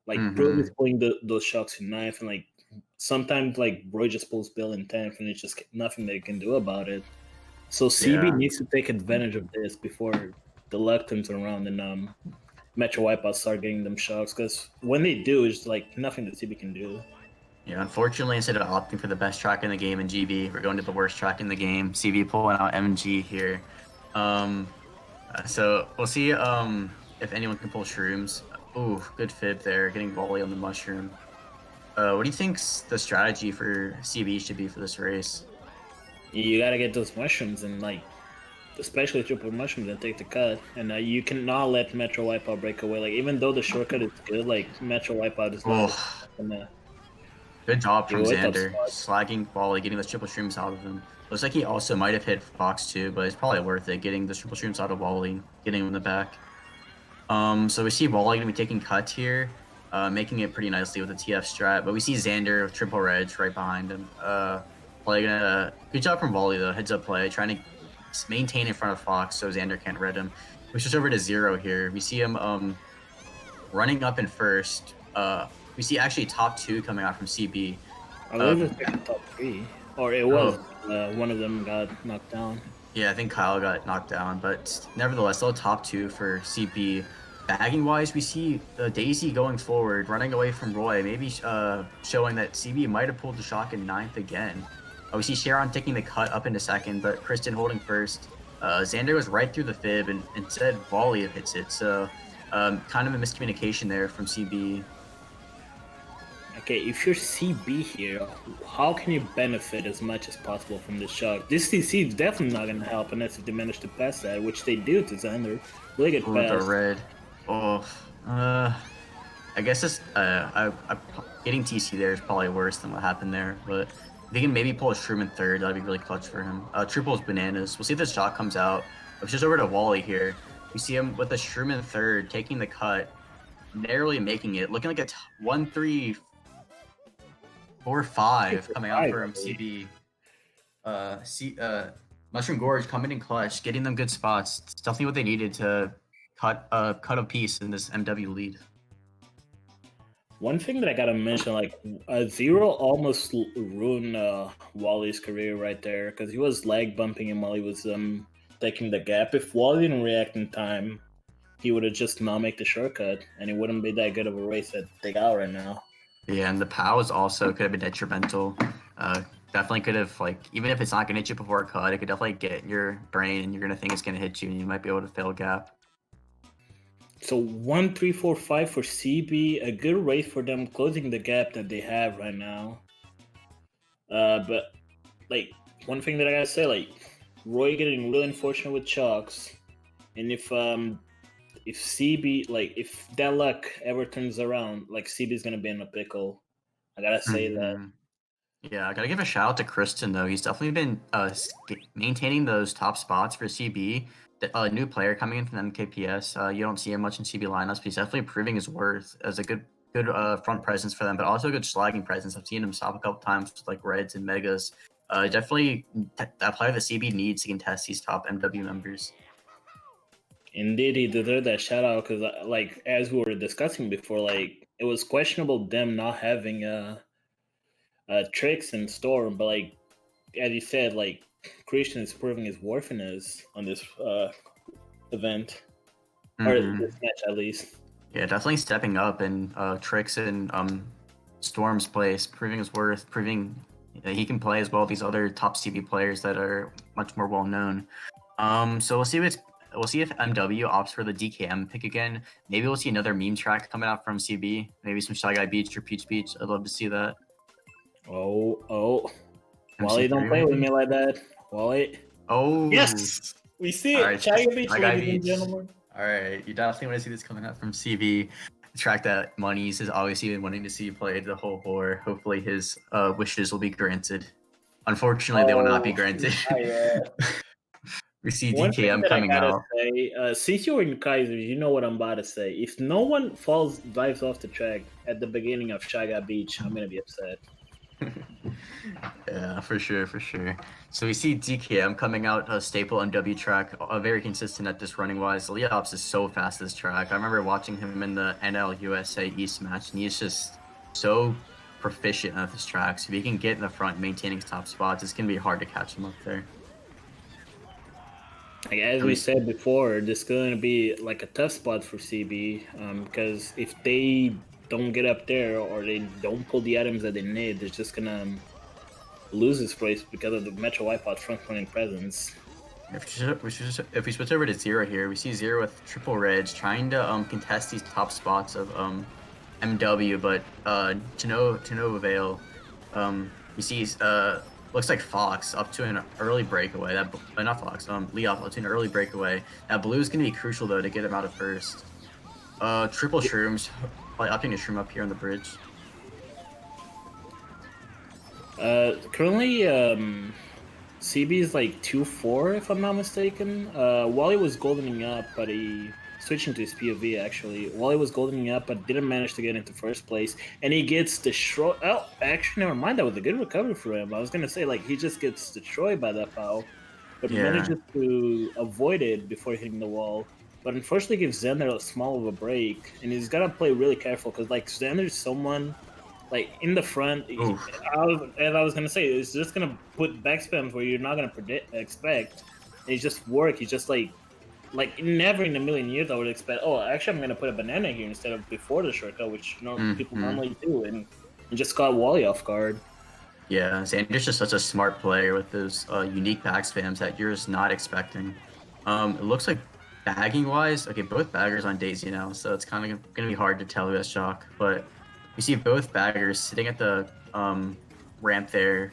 Like Roy is pulling those shocks in 9th, and like sometimes like Roy just pulls Bill in 10th, and it's just nothing they can do about it. So CB needs to take advantage of this before the luck turns around and Metro Wipeout start getting them shocks, because when they do, it's like nothing that CB can do. Yeah, unfortunately, instead of opting for the best track in the game in GB, we're going to the worst track in the game. CB pulling out MG here. So we'll see if anyone can pull shrooms. Ooh, good fib there, getting Wally on the mushroom. What do you think the strategy for CB should be for this race? You gotta get those mushrooms, and like especially triple mushrooms, and take the cut. And you cannot let Metro Wipeout break away. Like even though the shortcut is good, like Metro Wipeout is not gonna. Good job from Xander, slagging Wally, getting those triple shrooms out of him. Looks like he also might have hit Fox too, but it's probably worth it, getting the triple shrooms out of Wally, getting him in the back. So we see Wally going to be taking cuts here, making it pretty nicely with the TF strat, but we see Xander with triple reds right behind him. Probably gonna, good job from Wally though, heads up play, trying to maintain in front of Fox so Xander can't red him. We switch over to Zero here. We see him running up in first. We see actually top 2 coming out from CB. I believe it's like the top 3. Or it was, one of them got knocked down. Yeah, I think Kyle got knocked down, but nevertheless, still top 2 for CB. Bagging wise, we see Daisy going forward, running away from Roy, maybe showing that CB might have pulled the shock in 9th again. We see Sharon taking the cut up into 2nd, but Kristen holding 1st. Xander was right through the fib and instead Volley hits it, so kind of a miscommunication there from CB. Okay, if you're CB here, how can you benefit as much as possible from this shock? This CC is definitely not going to help unless if they manage to pass that, which they do to Xander. Really good pass. The red. Oh, I guess it's getting TC there is probably worse than what happened there, but if he can maybe pull a Shroom in 3rd, that'd be really clutch for him. Triple's bananas. We'll see if this shot comes out. It's just over to Wally here. We see him with the Shroom in 3rd, taking the cut, narrowly making it, looking like a 1-3-4-5 coming out for him. CB. Mushroom Gorge coming in clutch, getting them good spots. It's definitely what they needed to cut a piece in this MW lead. One thing that I gotta mention, like Zero almost ruined Wally's career right there because he was lag bumping him while he was taking the gap. If Wally didn't react in time, he would have just not make the shortcut, and it wouldn't be that good of a race that they got right now. Yeah, and the POWs also could have been detrimental. Definitely could have, like, even if it's not gonna hit you before a cut, it could definitely get in your brain, and you're gonna think it's gonna hit you, and you might be able to fail gap. So 1-3-4-5 for CB, a good race for them, closing the gap that they have right now. But like one thing that I gotta say, like Roy getting really unfortunate with chalks, and if CB, like if that luck ever turns around, like CB is gonna be in a pickle. I gotta say that. Yeah, I gotta give a shout out to Kristen though. He's definitely been maintaining those top spots for CB. A new player coming in from MKPS. You don't see him much in CB lineups, but he's definitely proving his worth as a good front presence for them, but also a good slagging presence. I've seen him stop a couple times with like Reds and Megas. Definitely that player that CB needs to contest these top MW members. Indeed, he deserved that shout out because, like, as we were discussing before, like it was questionable them not having tricks in store, but like as you said, like Christian is proving his worthiness on this event, or this match at least. Yeah, definitely stepping up in Tricks and Storm's place, proving his worth, proving that he can play as well as these other top CB players that are much more well known. So we'll see if MW opts for the DKM pick again. Maybe we'll see another meme track coming out from CB. Maybe some Shy Guy Beach or Peach Beach. I'd love to see that. Oh. Wally, don't play with me like that. Wally. Oh. Yes! We see it. Right, Shy Guy Beach, ladies and Beach. gentlemen. All right. You definitely want to see this coming out from CB. The track that Monyz has obviously been wanting to see played the whole war. Hopefully his wishes will be granted. Unfortunately, they will not be granted. Yeah. We see One DKM thing coming that I out. gotta say, since you're in Kaiser, you know what I'm about to say. If no one dives off the track at the beginning of Shy Guy Beach, I'm gonna be upset. Yeah, for sure. So we see DKM coming out, a staple MW track, very consistent at this running wise. Leops is so fast this track. I remember watching him in the NL USA East match, and he's just so proficient at this track. So if he can get in the front, maintaining top spots, it's gonna be hard to catch him up there. Like, as we said before, this is going to be like a tough spot for CB because if they don't get up there or they don't pull the items that they need, they're just going to lose this place because of the Metro Wipeout front-running presence. If we switch over to Zero here, we see Zero with triple reds trying to contest these top spots of MW, but to no avail. We see looks like Fox up to an early breakaway. Not Fox, Leof up to an early breakaway. That blue is gonna be crucial though to get him out of first. Triple shrooms, probably opting to shroom up here on the bridge. Currently, CB is like 2-4 if I'm not mistaken. Wally was goldening up, but he switching to his POV actually. Wally was goldening up, but didn't manage to get into first place, and he gets destroyed. Oh, actually, never mind. That was a good recovery for him. I was gonna say like he just gets destroyed by that foul, but manages to avoid it before hitting the wall. But unfortunately, gives Xander a small of a break, and he's gotta play really careful because like Xander is someone like in the front. Oof. As I was gonna say, it's just gonna put back spams where you're not gonna expect. And it just work. It's just like never in a million years I would expect. Oh, actually, I'm gonna put a banana here instead of before the shortcut, which people normally do, and just caught Wally off guard. Yeah, Xander's just such a smart player with those unique back spams that you're just not expecting. It looks like bagging wise, okay, both baggers on Daisy now, so it's kind of gonna be hard to tell who has shock. But we see both baggers sitting at the ramp there.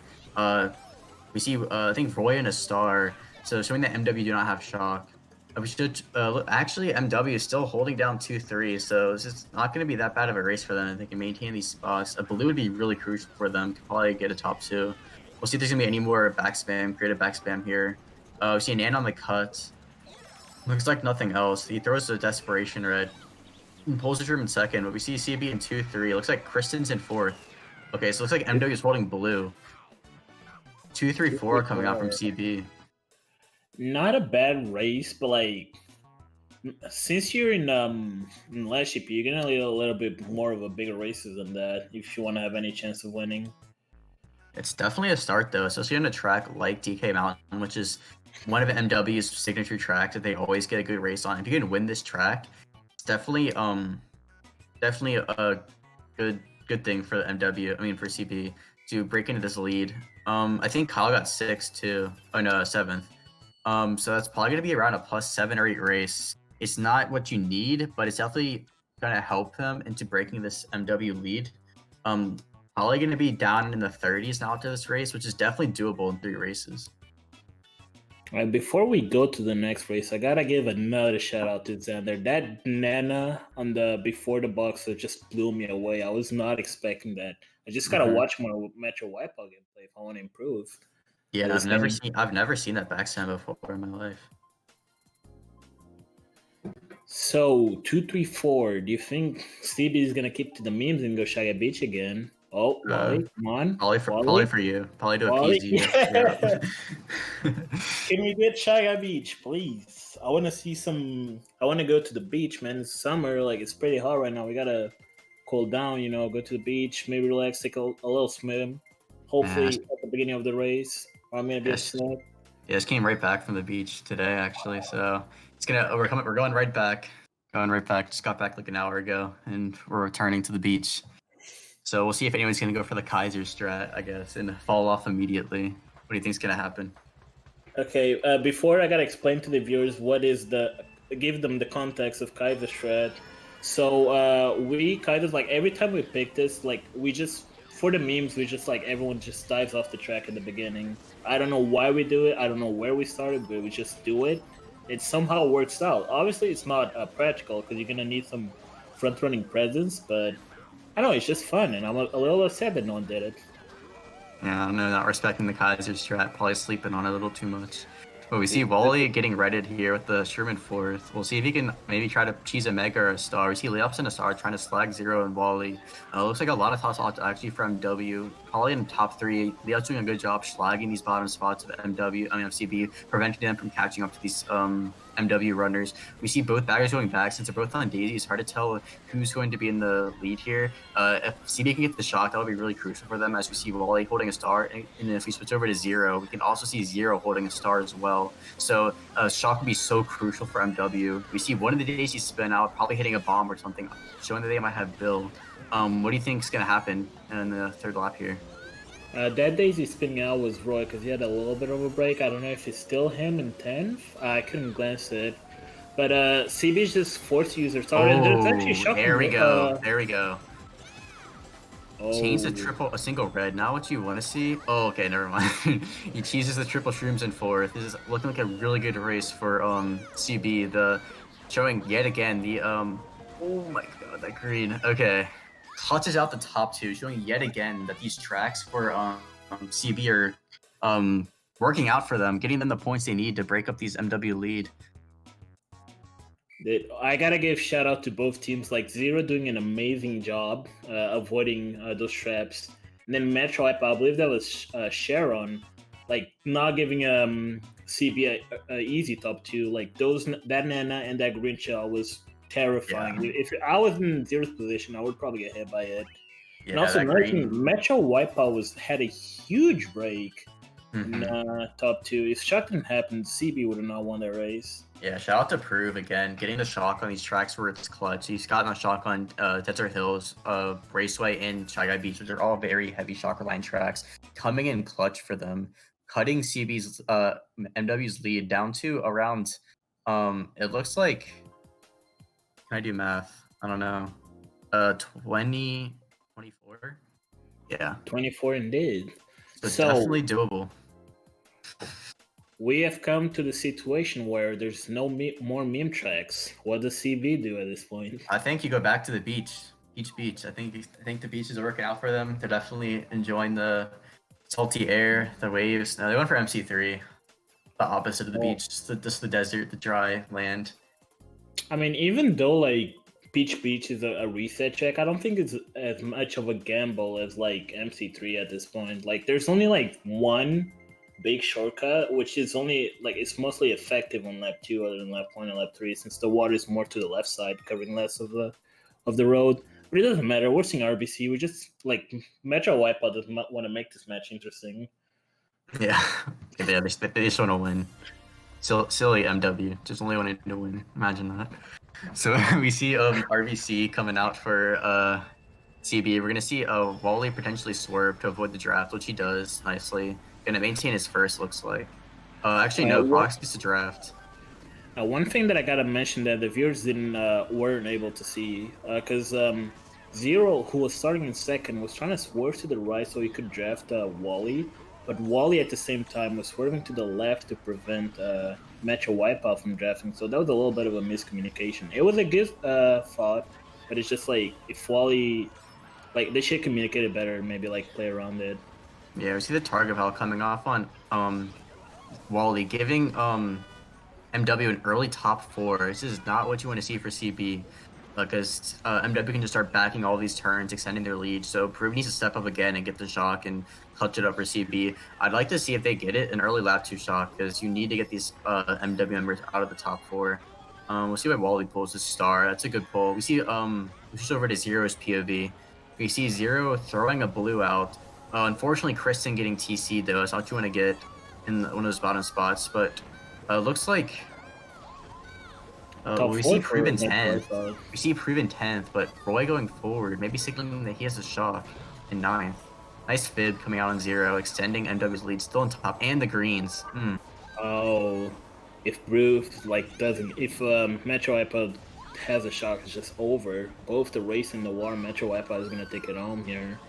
We see I think Roy and a star, so showing that MW do not have shock. We should actually MW is still holding down 2-3, so this is not going to be that bad of a race for them if they can maintain these spots. A blue would be really crucial for them to probably get a top 2. We'll see if there's going to be any more back spam, creative back spam here. We see Nan on the cut. Looks like nothing else. He throws a desperation red and pulls the room in second, but we see CB in 2-3. It looks like Kristen's in fourth. Okay, so it looks like MW is holding blue. 2-3-4 coming out from CB. Not a bad race, but like since you're in last ship, you're gonna need a little bit more of a bigger races than that if you want to have any chance of winning. It's definitely a start though, especially on a track like DK Mountain, which is one of MW's signature tracks that they always get a good race on. If you can win this track, it's definitely a good thing for MW. I mean for CB to break into this lead. I think Kyle got 6th too. Oh no, 7th. So that's probably going to be around a +7 or 8 race. It's not what you need, but it's definitely going to help them into breaking this MW lead. Probably going to be down in the 30s now after this race, which is definitely doable in 3 races. Before we go to the next race, I gotta give another shout out to Xander. That Nana on the before the boxer just blew me away. I was not expecting that. I just gotta watch more Metro Wipeout gameplay if I want to improve. Yeah, I've never seen that backstab before in my life. So 2-3-4. Do you think CB is gonna keep to the memes and go Shaggy Beach again? Oh, Wally, come on. Probably for you. Probably to appease you. Yeah. Can we get Shaggy Beach, please? I want to see some. I want to go to the beach, man. It's summer, like it's pretty hot right now. We gotta cool down, go to the beach, maybe relax, take a little swim. Hopefully at the beginning of the race. Or I'm gonna be upset. Yeah, just came right back from the beach today, actually. So we're going right back. Just got back like an hour ago, and we're returning to the beach. So we'll see if anyone's gonna go for the Kaiser strat, I guess, and fall off immediately. What do you think's gonna happen? Okay, before I gotta explain to the viewers give them the context of Kaiser strat. So we kind of like every time we pick this, like we just for the memes, we just like everyone just dives off the track in the beginning. I don't know why we do it. I don't know where we started, but we just do it. It somehow works out. Obviously, it's not practical because you're gonna need some front-running presence, but I don't know, it's just fun, and I'm a little upset that no one did it. Yeah, I don't know, not respecting the Kaiser strat, probably sleeping on it a little too much. But we see Wally getting redded here with the Sherman 4th. We'll see if he can maybe try to cheese a Mega or a Star. We see Layups and a Star trying to slag Zero and Wally. Looks like a lot of toss actually from MW. Probably in the top 3. Layups doing a good job slagging these bottom spots of CB, preventing them from catching up to these MW runners. We see both baggers going back since they're both on Daisy. It's hard to tell who's going to be in the lead here. If CB can get the shock, that would be really crucial for them, as we see Wally holding a Star. And if we switch over to Zero, we can also see Zero holding a Star as well. So shock would be so crucial for MW. We see one of the Daisies spin out, probably hitting a bomb or something, showing that they might have Bill. What do you think is going to happen in the third lap here? That Daisy spinning out was Roy because he had a little bit of a break. I don't know if it's still him in 10th. I couldn't glance it. But CB's just forced user started. There's actually shocking. There we go. There we go. Oh. Change a single red. Not what you want to see. Oh, okay, never mind. He cheeses the triple shrooms in 4th. This is looking like a really good race for CB. Showing yet again the oh my god, that green. Okay. Touches out the top 2, showing yet again that these tracks for CB are working out for them, getting them the points they need to break up these MW lead. I gotta give shout out to both teams, like Zero doing an amazing job avoiding those traps, and then Metro Wipeout, I believe that was Sharon, like not giving CB a easy top 2. Like that Nana and that green shell was terrifying. Yeah. If I was in Zero's position, I would probably get hit by it. And Yeah, also that mention green. Metro Wipeout had a huge break in Hmm. top 2. If shock didn't happen, CB would have not won that race. Yeah, shout out to Prove again, getting the shock on these tracks where it's clutch. He's gotten a shock on Desert Hills, Raceway, and Shy Guy Beach, which are all very heavy shocker line tracks. Coming in clutch for them, cutting CB's MW's lead down to around it looks like, can I do math? I don't know. 20, 24? Yeah. 24 indeed. So So definitely doable. we have come to the situation where there's no more meme tracks. What does CB do at this point? I think you go back to the beach. Beach. I think the beach is working out for them. They're definitely enjoying the salty air, the waves. No, they went for MC3, the opposite of the beach, just the desert, the dry land. I mean, even though like Beach is a reset check, I don't think it's as much of a gamble as like MC3 at this point. Like, there's only like one big shortcut, which is only like it's mostly effective on lap 2 other than lap 1 and lap 3, since the water is more to the left side, covering less of the road. But it doesn't matter. We're seeing RBC. We just like Metro Wipeout doesn't want to make this match interesting. Yeah, they just want to win. Silly MW, just only wanting to win. Imagine that. So we see RBC coming out for CB. We're gonna see Wally potentially swerve to avoid the draft, which he does nicely. Gonna maintain his first, looks like. Actually, no, Fox gets the draft. One thing that I gotta mention that the viewers weren't able to see, because Zero, who was starting in second, was trying to swerve to the right so he could draft Wally, but Wally at the same time was swerving to the left to prevent Metro Wipeout from drafting. So that was a little bit of a miscommunication. It was a good thought, but it's just like if Wally, like they should communicate it better, maybe like play around it. Yeah, we see the target valve coming off on Wally, giving MW an early top 4. This is not what you want to see for CB, because MW can just start backing all these turns, extending their lead. So Prove needs to step up again and get the shock and clutch it up for CB. I'd like to see if they get it an early lap 2 shock, because you need to get these MW members out of the top 4. We'll see why Wally pulls his star. That's a good pull. We see we switch over to Zero's POV. We see Zero throwing a blue out. Unfortunately, Kristen getting TC'd though. That's not what you want to get in one of those bottom spots. But looks like we see Proven 10th. We see Proven 10th, but Roy going forward, maybe signaling that he has a shock in 9th. Nice fib coming out on Zero, extending MW's lead, still on top, and the greens. Oh, if Proof like doesn't, if Metro Wipeout has a shock, it's just over. Both the race and the war, Metro Wipeout is gonna take it home here.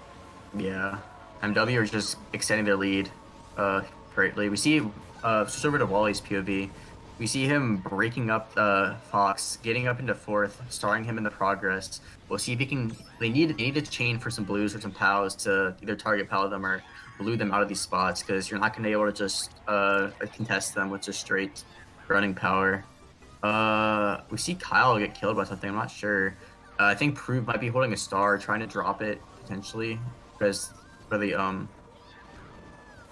Yeah, MW are just extending their lead greatly. We see switch over to Wally's POV. We see him breaking up Fox, getting up into 4th, starring him in the progress. We'll see if he can. They need a chain for some blues or some POWs to either target POW them or blue them out of these spots, because you're not going to be able to just contest them with just straight running power. We see Kyle get killed by something. I'm not sure. I think Prove might be holding a star, trying to drop it potentially, because for the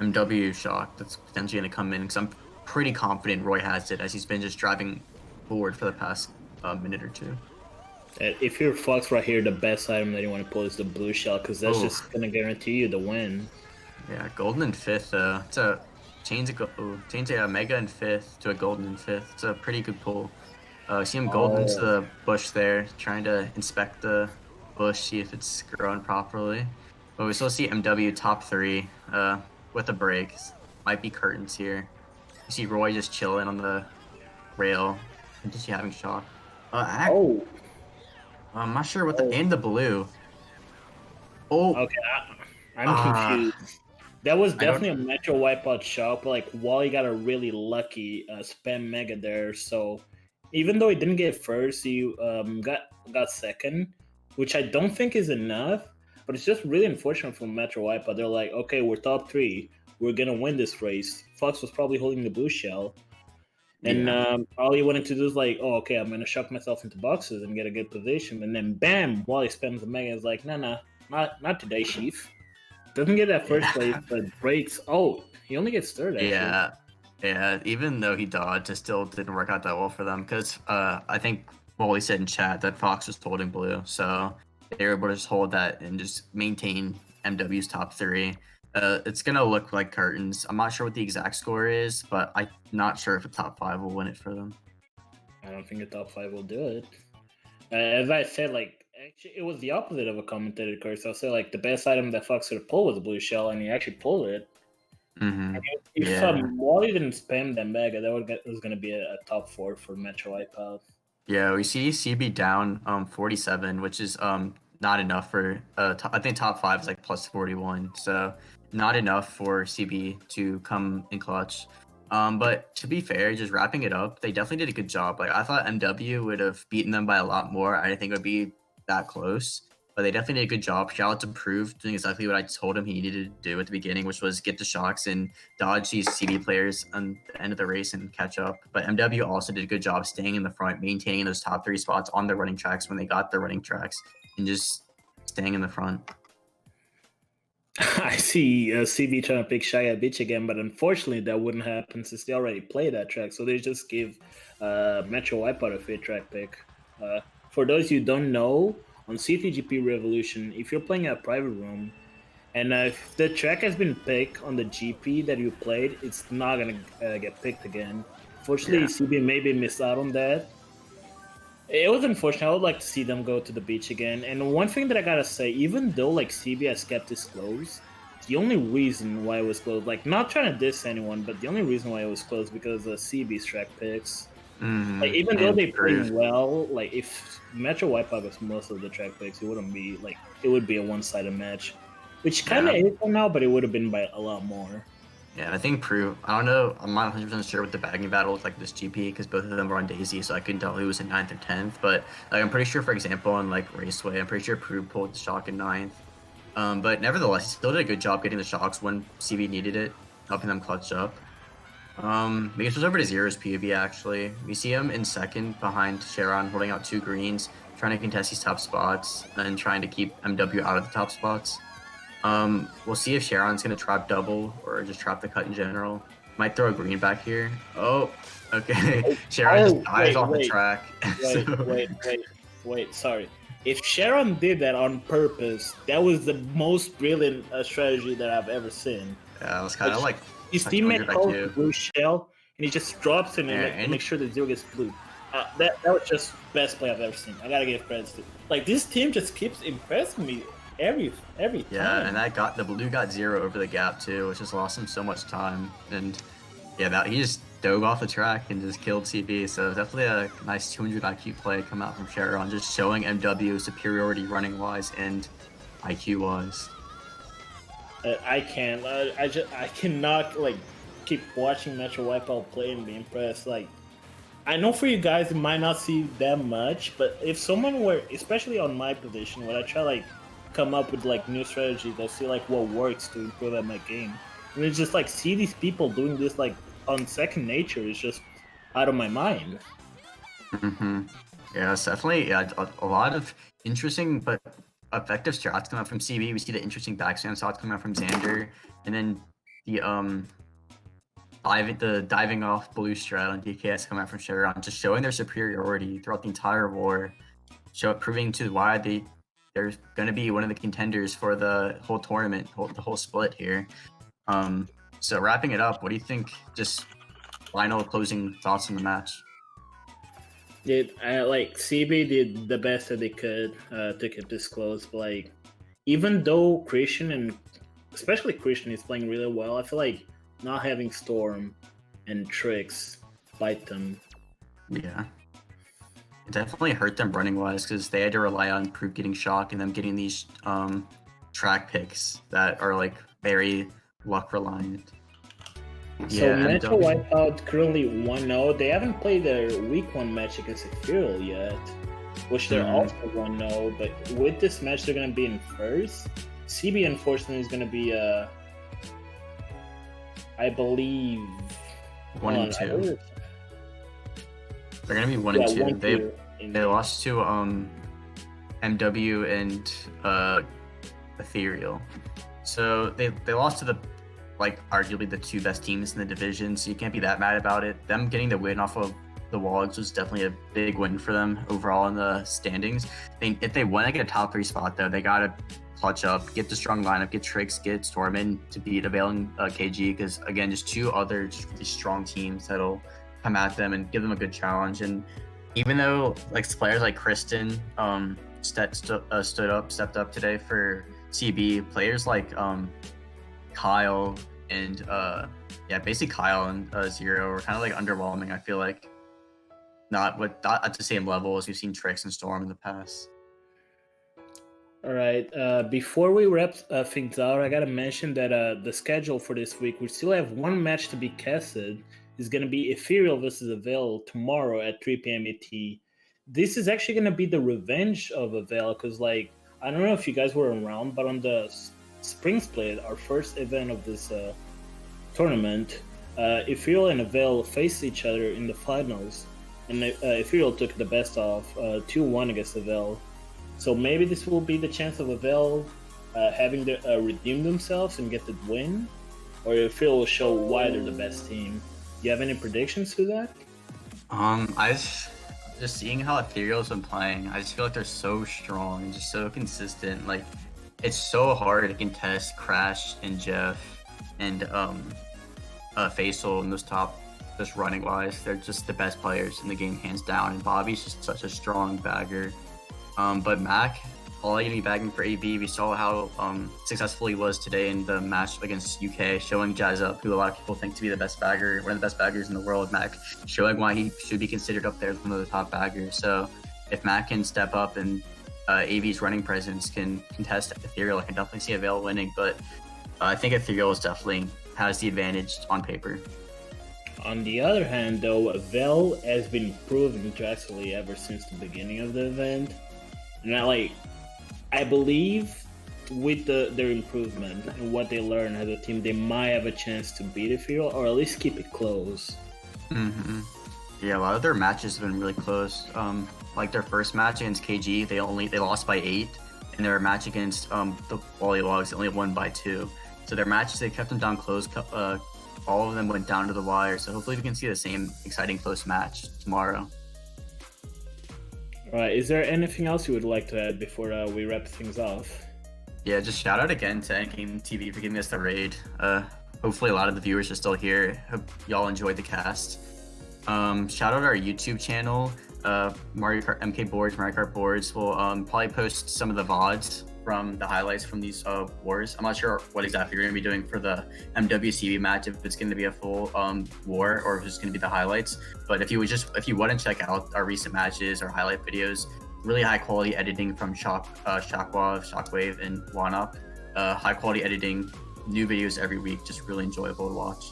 MW shock that's potentially going to come in. Because I'm pretty confident Roy has it, as he's been just driving forward for the past minute or 2. If you're Fox right here, the best item that you want to pull is the blue shell, because that's just going to guarantee you the win. Yeah, golden in 5th though. It's a change a mega in 5th to a golden in 5th. It's a pretty good pull. See him golden into the bush there, trying to inspect the bush, see if it's grown properly. But we still see MW top 3 with the brakes. Might be curtains here. You see Roy just chilling on the rail, and just having shock. I'm not sure what and the blue. Okay, I'm confused. That was definitely a Metro Wipeout shock, but like Wally got a really lucky spam mega there. So even though he didn't get first, he got second, which I don't think is enough. But it's just really unfortunate for Metro Wipeout. They're like, okay, we're top 3. We're gonna win this race. Fox was probably holding the blue shell, and all he wanted to do is like, oh, okay, I'm gonna shock myself into boxes and get a good position, and then bam, Wally spams the mega. Is like, nah, not today, Chief. Doesn't get that first place, but breaks. Oh, he only gets third. Actually. Yeah. Even though he dodged, it still didn't work out that well for them, because I think Wally said in chat that Fox was holding blue, so they were able to just hold that and just maintain MW's top 3. It's gonna look like curtains. I'm not sure what the exact score is, but I'm not sure if a top 5 will win it for them. I don't think a top 5 will do it. As I said, like, actually, it was the opposite of a commentated curse. I'll say, like, the best item that Fox could pull was a blue shell, and he actually pulled it. Mm-hmm. If Wally didn't spam that mega, that was going to be a top 4 for Metro Wipeout. Yeah, we see CB down 47, which is not enough for I think top 5 is like plus 41, so not enough for CB to come in clutch. But to be fair, just wrapping it up, they definitely did a good job. Like, I thought MW would have beaten them by a lot more. I didn't think it would be that close, but they definitely did a good job. Shout out to Prove doing exactly what I told him he needed to do at the beginning, which was get the shocks and dodge these CB players on the end of the race and catch up. But MW also did a good job staying in the front, maintaining those top 3 spots on the running tracks when they got the running tracks, and just staying in the front. I see CB trying to pick Shia Beach again, but unfortunately that wouldn't happen since they already played that track. So they just give Metro Wipeout a free track pick. For those you don't know, on CTGP Revolution, if you're playing a private room, and if the track has been picked on the GP that you played, it's not going to get picked again. Fortunately, yeah. CB maybe missed out on that. It was unfortunate. I would like to see them go to the beach again. And one thing that I gotta say, even though like CB has kept this close, the only reason why it was close, like not trying to diss anyone, but the only reason why it was close because of CB's track picks. Like even though they played well, like if Metro Wipeout was most of the track picks, it wouldn't be like it would be a one-sided match, which kind of is now, but it would have been by a lot more. Yeah, I think Prue, I don't know, I'm not 100% sure what the bagging battle looked like this GP because both of them were on Daisy, so I couldn't tell who was in 9th or 10th, but like, I'm pretty sure, for example, on like Raceway, I'm pretty sure Prue pulled the shock in 9th. But nevertheless, he still did a good job getting the shocks when CB needed it, helping them clutch up. We switch over to Zero's POV actually. We see him in 2nd behind Sharon, holding out 2 greens, trying to contest these top spots, and trying to keep MW out of the top spots. We'll see if Sharon's gonna trap double or just trap the cut in general. Might throw a green back here. Oh, okay. Sharon just dies off the track. Wait, sorry. If Sharon did that on purpose, that was the most brilliant strategy that I've ever seen. Yeah, it was kind of like his teammate calls the blue shell, and he just drops it and makes sure the Zero gets blue. That was just best play I've ever seen. I gotta give credit to. Like, this team just keeps impressing me every time. Yeah, and the blue got 0 over the gap too, which just lost him so much time. And yeah, he just dove off the track and just killed CB. So definitely a nice 200 IQ play come out from Sharon, just showing MW superiority running wise and IQ wise. I cannot like keep watching Metro Wipeout play and be impressed. Like, I know for you guys it might not see that much, but if someone were, especially on my position, when I try like come up with like new strategies, I see like what works to improve at my game, and it's just like see these people doing this like on second nature is just out of my mind. Yeah, it's definitely a lot of interesting but effective strats coming out from CB. We see the interesting backstand shots coming out from Xander, and then the diving off blue strat on DKS coming out from Sharon, just showing their superiority throughout the entire war, proving to why they're going to be one of the contenders for the whole tournament, the whole split here. So wrapping it up, what do you think? Just final closing thoughts on the match. Like CB did the best that they could to keep this close. But like, even though Christian and especially Christian is playing really well, I feel like not having Storm and Tricks fight them. Yeah, it definitely hurt them running wise because they had to rely on Proof getting shocked and them getting these track picks that are like very luck reliant. So Metro Wipeout currently 1-0. They haven't played their week 1 match against Ethereal yet, which they're also 1-0. But with this match, they're going to be in first. CB, unfortunately, is going to be, I believe, 1 and 2. They're going to be 1 and 2. They lost to MW and Ethereal. So they lost to the arguably the 2 best teams in the division, so you can't be that mad about it. Them getting the win off of the Wogs was definitely a big win for them overall in the standings. If they want to get a top 3 spot, though, they got to clutch up, get the strong lineup, get Tricks, get Stormin to beat Avail and KG, because, again, just 2 other just really strong teams that'll come at them and give them a good challenge. And even though like players like Kristen stepped up today for CB, players like Kyle and basically Kyle and Zero were kind of like underwhelming. I feel like not at the same level as we've seen Tricks and Storm in the past. All right. Before we wrap things out, I gotta mention that the schedule for this week, we still have one match to be casted. It's gonna be Ethereal versus Avail tomorrow at 3 p.m. ET. This is actually gonna be the revenge of Avail, because like I don't know if you guys were around, but on the Spring Split, our first event of this tournament, Ethereal and Avail faced each other in the finals, and Ethereal took the best of 2-1 against Avail. So maybe this will be the chance of Avail having to redeem themselves and get the win, or Ethereal will show why they're the best team. You have any predictions to that? Just seeing how Ethereal's been playing, I just feel like they're so strong and just so consistent. Like, it's so hard to contest Crash and Jeff and Faisal in those top, just running wise. They're just the best players in the game, hands down. And Bobby's just such a strong bagger. But Mac, all gonna be bagging for AB. We saw how successful he was today in the match against UK, showing Jazz Up, who a lot of people think to be the best bagger, one of the best baggers in the world. Mac showing why he should be considered up there as one of the top baggers. So if Mac can step up and AB's running presence can contest Ethereal, I can definitely see Avail winning. But I think Ethereal is definitely has the advantage on paper. On the other hand, though, Avail has been improving drastically ever since the beginning of the event. And I believe with their improvement and what they learn as a team, they might have a chance to beat Ethereal or at least keep it close. Mm-hmm. Yeah, a lot of their matches have been really close. Like their first match against KG, they lost by 8, and their match against the Wogs, they only won by 2. So their matches, they kept them down close. All of them went down to the wire. So hopefully we can see the same exciting close match tomorrow. All right. Is there anything else you would like to add before we wrap things off? Yeah, just shout out again to Endgame TV for giving us the raid. Hopefully a lot of the viewers are still here. Hope y'all enjoyed the cast. Shout out our YouTube channel, Mario Kart MK Boards, Mario Kart Boards. We'll probably post some of the VODs from the highlights from these wars. I'm not sure what exactly we're going to be doing for the MWCB match, if it's going to be a full war or if it's going to be the highlights. But if you want to check out our recent matches, our highlight videos, really high quality editing from Shockwave, and Wanop. High quality editing, new videos every week, just really enjoyable to watch.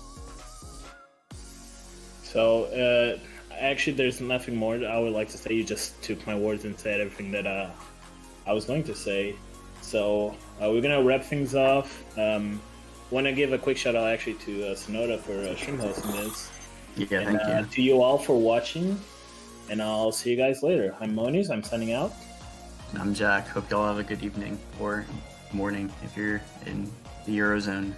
So actually there's nothing more that I would like to say. You just took my words and said everything that I was going to say. So we're gonna wrap things off. Want to give a quick shout out actually to Senota for stream hosting this. Yeah, and, thank you. To you all for watching, and I'll see you guys later. I'm Monyz. I'm signing out. I'm Jack. Hope y'all have a good evening or morning if you're in the Eurozone.